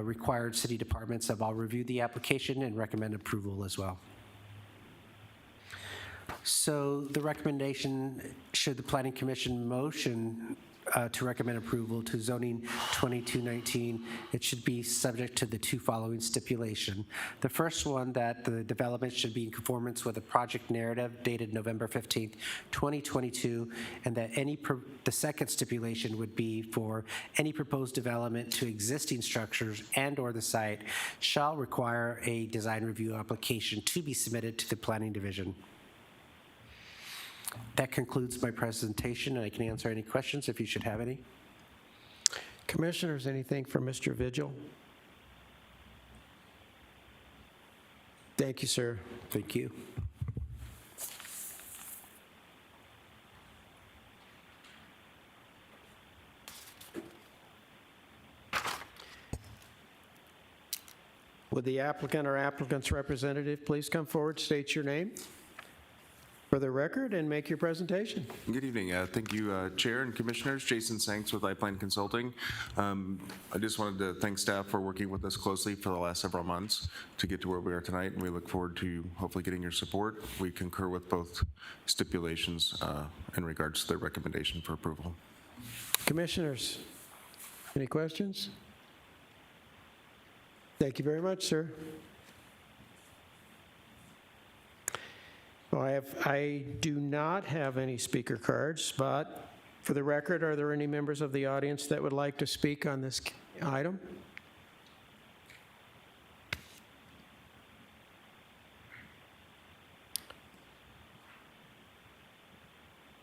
required city departments have all reviewed the application and recommend approval as well. So the recommendation, should the Planning Commission motion to recommend approval to zoning 2219, it should be subject to the two following stipulation. The first one, that the development should be in conformance with the project narrative dated November 15th, 2022, and that the second stipulation would be for any proposed development to existing structures and or the site shall require a design review application to be submitted to the Planning Division. That concludes my presentation, and I can answer any questions if you should have any. Commissioners, anything for Mr. Vigil? Thank you, sir. Thank you. Would the applicant or applicant's representative please come forward, state your name for the record, and make your presentation. Good evening. Thank you, Chair and Commissioners. Jason Sanks with iPlan Consulting. I just wanted to thank staff for working with us closely for the last several months to get to where we are tonight, and we look forward to hopefully getting your support. We concur with both stipulations in regards to the recommendation for approval. Commissioners, any questions? Thank you very much, sir. Well, I do not have any speaker cards, but for the record, are there any members of the audience that would like to speak on this item?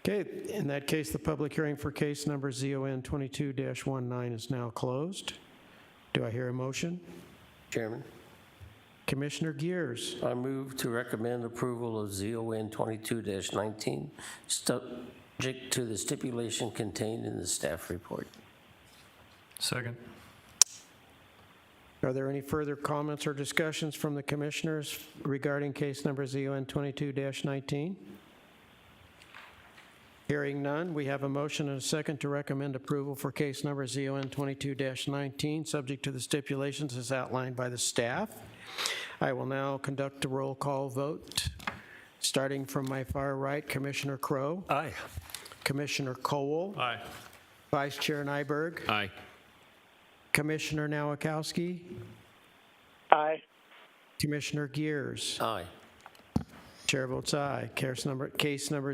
Okay, in that case, the public hearing for case number ZON 22-19 is now closed. Do I hear a motion? Chairman, Commissioner Gears. I move to recommend approval of ZON 22-19, subject to the stipulation contained in the staff report. Second. Are there any further comments or discussions from the commissioners regarding case number ZON 22-19? Hearing none, we have a motion and a second to recommend approval for case number ZON 22-19, subject to the stipulations as outlined by the staff. I will now conduct a roll call vote. Starting from my far right, Commissioner Crow. Aye. Commissioner Cole. Aye. Vice Chair Nyberg. Aye. Commissioner Nowakowski. Aye. Commissioner Gears. Aye. Chair votes aye. Case number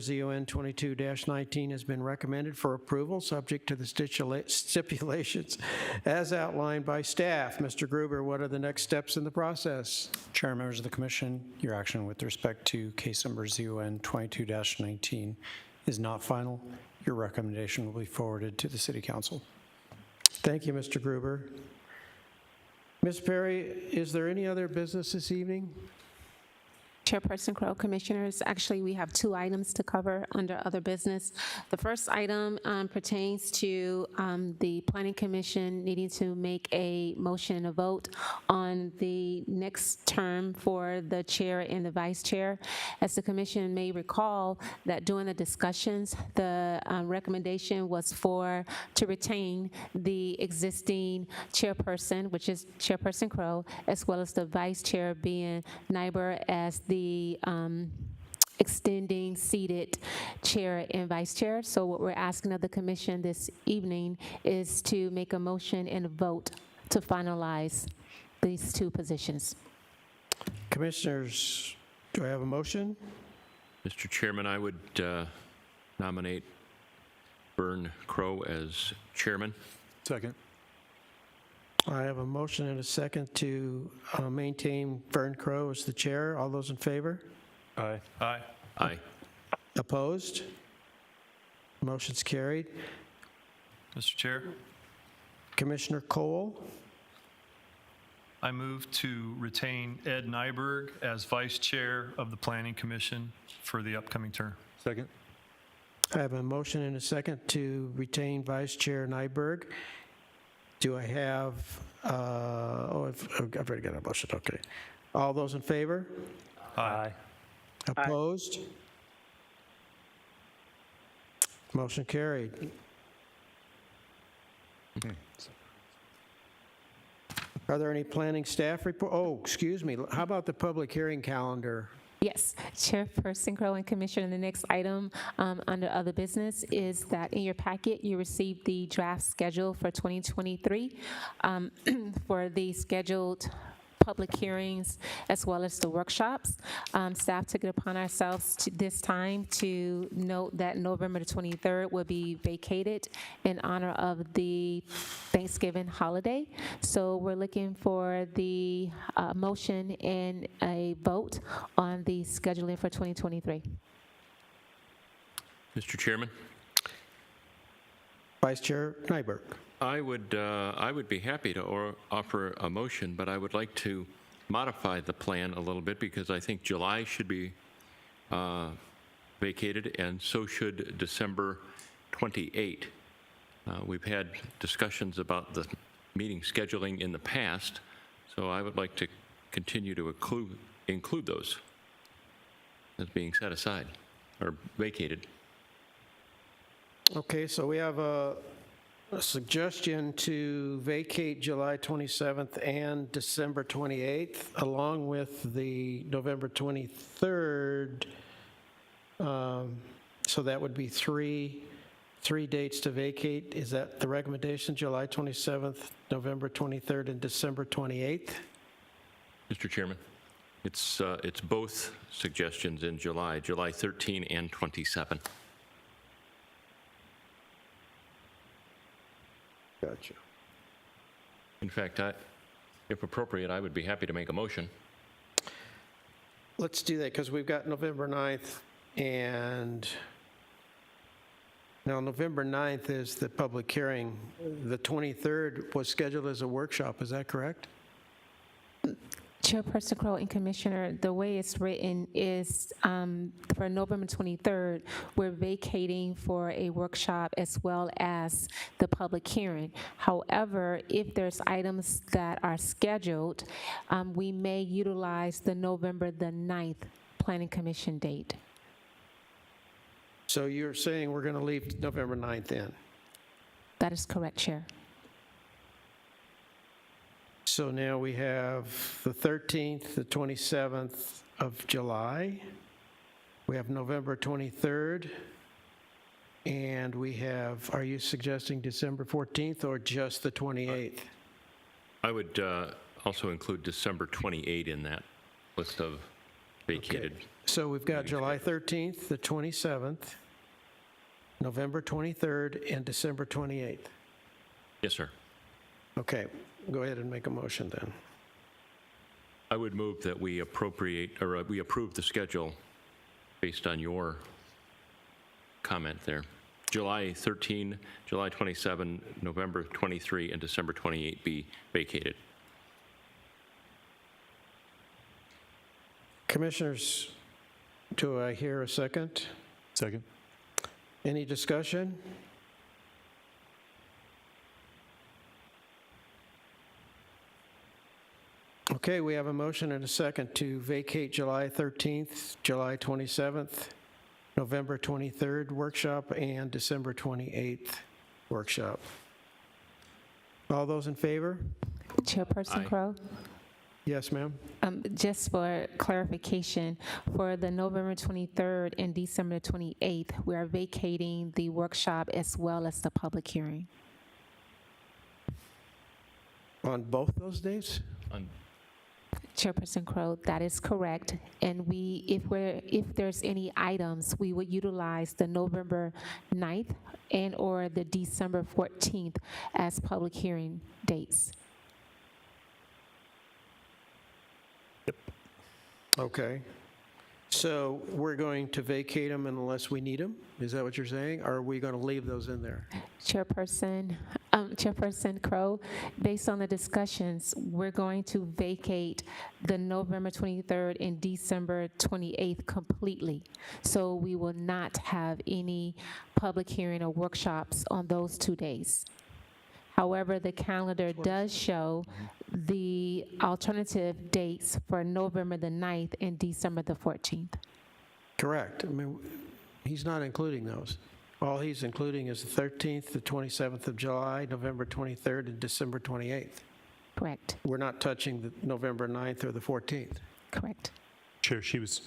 ZON 22-19 has been recommended for approval, subject to the stipulations as outlined by staff. Mr. Gruber, what are the next steps in the process? Chair, members of the commission, your action with respect to case number ZON 22-19 is not final. Your recommendation will be forwarded to the City Council. Thank you, Mr. Gruber. Ms. Perry, is there any other business this evening? Chairperson Crow, Commissioners, actually, we have 2 items to cover under other business. The first item pertains to the Planning Commission needing to make a motion and a vote on the next term for the chair and the vice chair. As the commission may recall, that during the discussions, the recommendation was to retain the existing chairperson, which is Chairperson Crow, as well as the vice chair being Nyber as the extending seated chair and vice chair. So what we're asking of the commission this evening is to make a motion and a vote to finalize these 2 positions. Commissioners, do I have a motion? Mr. Chairman, I would nominate Vern Crow as chairman. Second. I have a motion and a second to maintain Vern Crow as the chair. All those in favor? Aye. Aye. Aye. Opposed? Motion's carried. Mr. Chair, Commissioner Cole, I move to retain Ed Nyberg as vice chair of the Planning Commission for the upcoming term. Second. I have a motion and a second to retain Vice Chair Nyberg. Do I have, I've already got a motion, okay. All those in favor? Aye. Opposed? Motion carried. Are there any planning staff report? Oh, excuse me, how about the public hearing calendar? Yes, Chairperson Crow and Commissioner, the next item under other business is that in your packet, you received the draft schedule for 2023 for the scheduled public hearings as well as the workshops. Staff took it upon ourselves this time to note that November the 23rd will be vacated in honor of the Thanksgiving holiday. So we're looking for the motion and a vote on the scheduling for 2023. Mr. Chairman, Vice Chair Nyberg. I would be happy to offer a motion, but I would like to modify the plan a little bit because I think July should be vacated, and so should December 28. We've had discussions about the meeting scheduling in the past, so I would like to continue to include those as being set aside or vacated. Okay, so we have a suggestion to vacate July 27th and December 28th, along with the November 23rd. So that would be three dates to vacate. Is that the recommendation, July 27th, November 23rd, and December 28th? Mr. Chairman, it's both suggestions in July 13 and 27. Gotcha. In fact, if appropriate, I would be happy to make a motion. Let's do that, because we've got November 9th, and now November 9th is the public hearing. The 23rd was scheduled as a workshop, is that correct? Chairperson Crow and Commissioner, the way it's written is for November 23rd, we're vacating for a workshop as well as the public hearing. However, if there's items that are scheduled, we may utilize the November the 9th Planning Commission date. So you're saying we're going to leave November 9th in? That is correct, Chair. So now we have the 13th, the 27th of July. We have November 23rd. And we have, are you suggesting December 14th or just the 28th? I would also include December 28 in that list of vacated So we've got July 13th, the 27th, November 23rd, and December 28th. Yes, sir. Okay, go ahead and make a motion then. I would move that we appropriate, or we approve the schedule based on your comment there. July 13, July 27, November 23, and December 28 be vacated. Commissioners, do I hear a second? Second. Any discussion? Okay, we have a motion and a second to vacate July 13th, July 27th, November 23rd workshop, and December 28th workshop. All those in favor? Chairperson Aye. Crow? Yes, ma'am? Just for clarification, for the November 23rd and December 28th, we are vacating the workshop as well as the public hearing. On both those days? Chairperson Crow, that is correct. And if there's any items, we would utilize the November 9th and/or the December 14th as public hearing dates. Okay. So we're going to vacate them unless we need them? Is that what you're saying? Or are we going to leave those in there? Chairperson Crow, based on the discussions, we're going to vacate the November 23rd and December 28th completely. So we will not have any public hearing or workshops on those 2 days. However, the calendar does show the alternative dates for November the 9th and December the 14th. Correct. I mean, he's not including those. All he's including is the 13th, the 27th of July, November 23rd, and December 28th. Correct. We're not touching the November 9th or the 14th. Correct. Chair, she was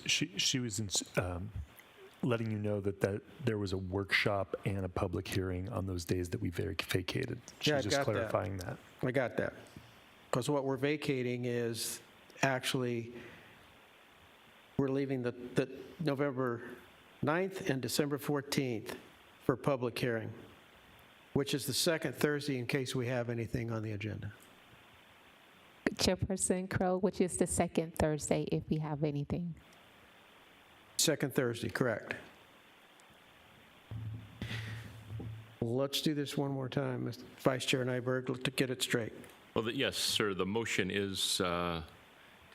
letting you know that there was a workshop and a public hearing on those days that we vacated. She Yeah, was I just got that. clarifying that. I got that. Because what we're vacating is actually, we're leaving the November 9th and December 14th for public hearing, which is the second Thursday in case we have anything on the agenda. Chairperson Crow, which is the second Thursday if we have anything. Second Thursday, correct. Let's do this one more time, Mr. Vice Chair Nyberg, to get it straight. Well, yes, sir, the motion is to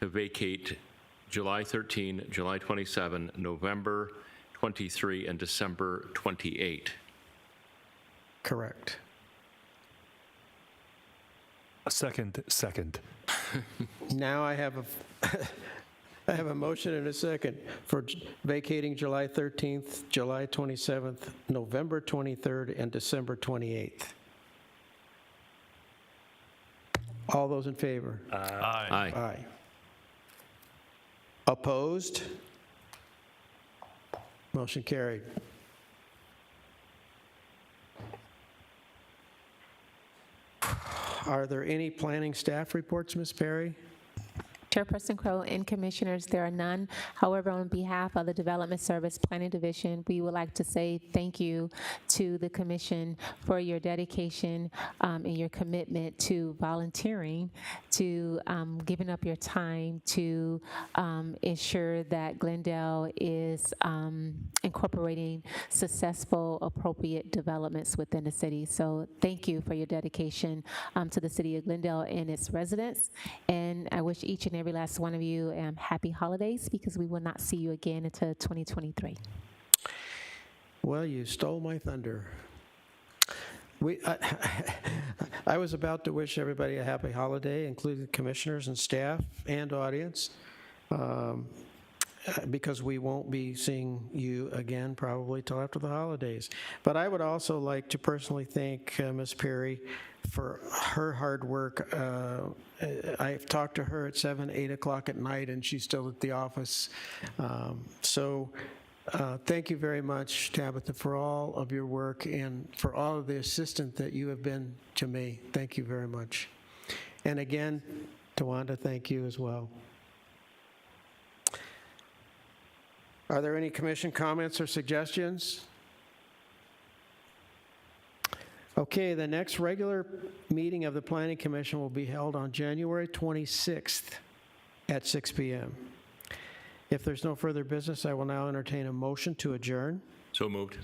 vacate July 13, July 27, November 23, and December 28. Correct. A second. Now I have I have a motion and a second for vacating July 13th, July 27th, November 23rd, and December 28th. All those in favor? Aye. Aye. Opposed? Motion carried. Are there any planning staff reports, Ms. Perry? Chairperson Crow and Commissioners, there are none. However, on behalf of the Development Service Planning Division, we would like to say thank you to the Commission for your dedication and your commitment to volunteering, to giving up your time to ensure that Glendale is incorporating successful, appropriate developments within the city. So thank you for your dedication to the city of Glendale and its residents. And I wish each and every last one of you happy holidays, because we will not see you again until 2023. Well, you stole my thunder. I was about to wish everybody a happy holiday, including commissioners and staff and audience, because we won't be seeing you again probably till after the holidays. But I would also like to personally thank Ms. Perry for her hard work. I've talked to her at 7, 8 o'clock at night, and she's still at the office. Thank you very much, Tabitha, for all of your work and for all of the assistance that you have been to me. Thank you very much. And again, Tawanda, thank you as well. Are there any commission comments or suggestions? Okay, the next regular meeting of the Planning Commission will be held on January 26th at 6 p.m. If there's no further business, I will now entertain a motion to adjourn. So moved.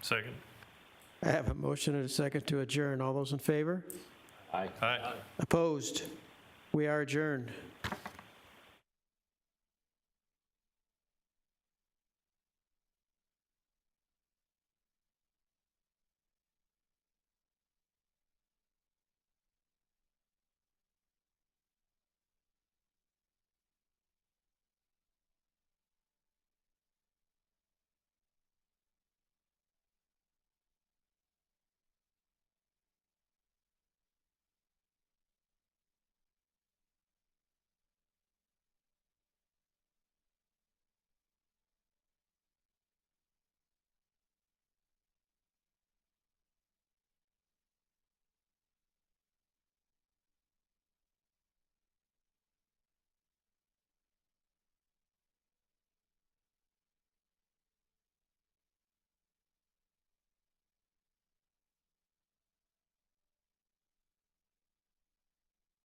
Second. I have a motion and a second to adjourn. All those in favor? Aye. Opposed? We are adjourned.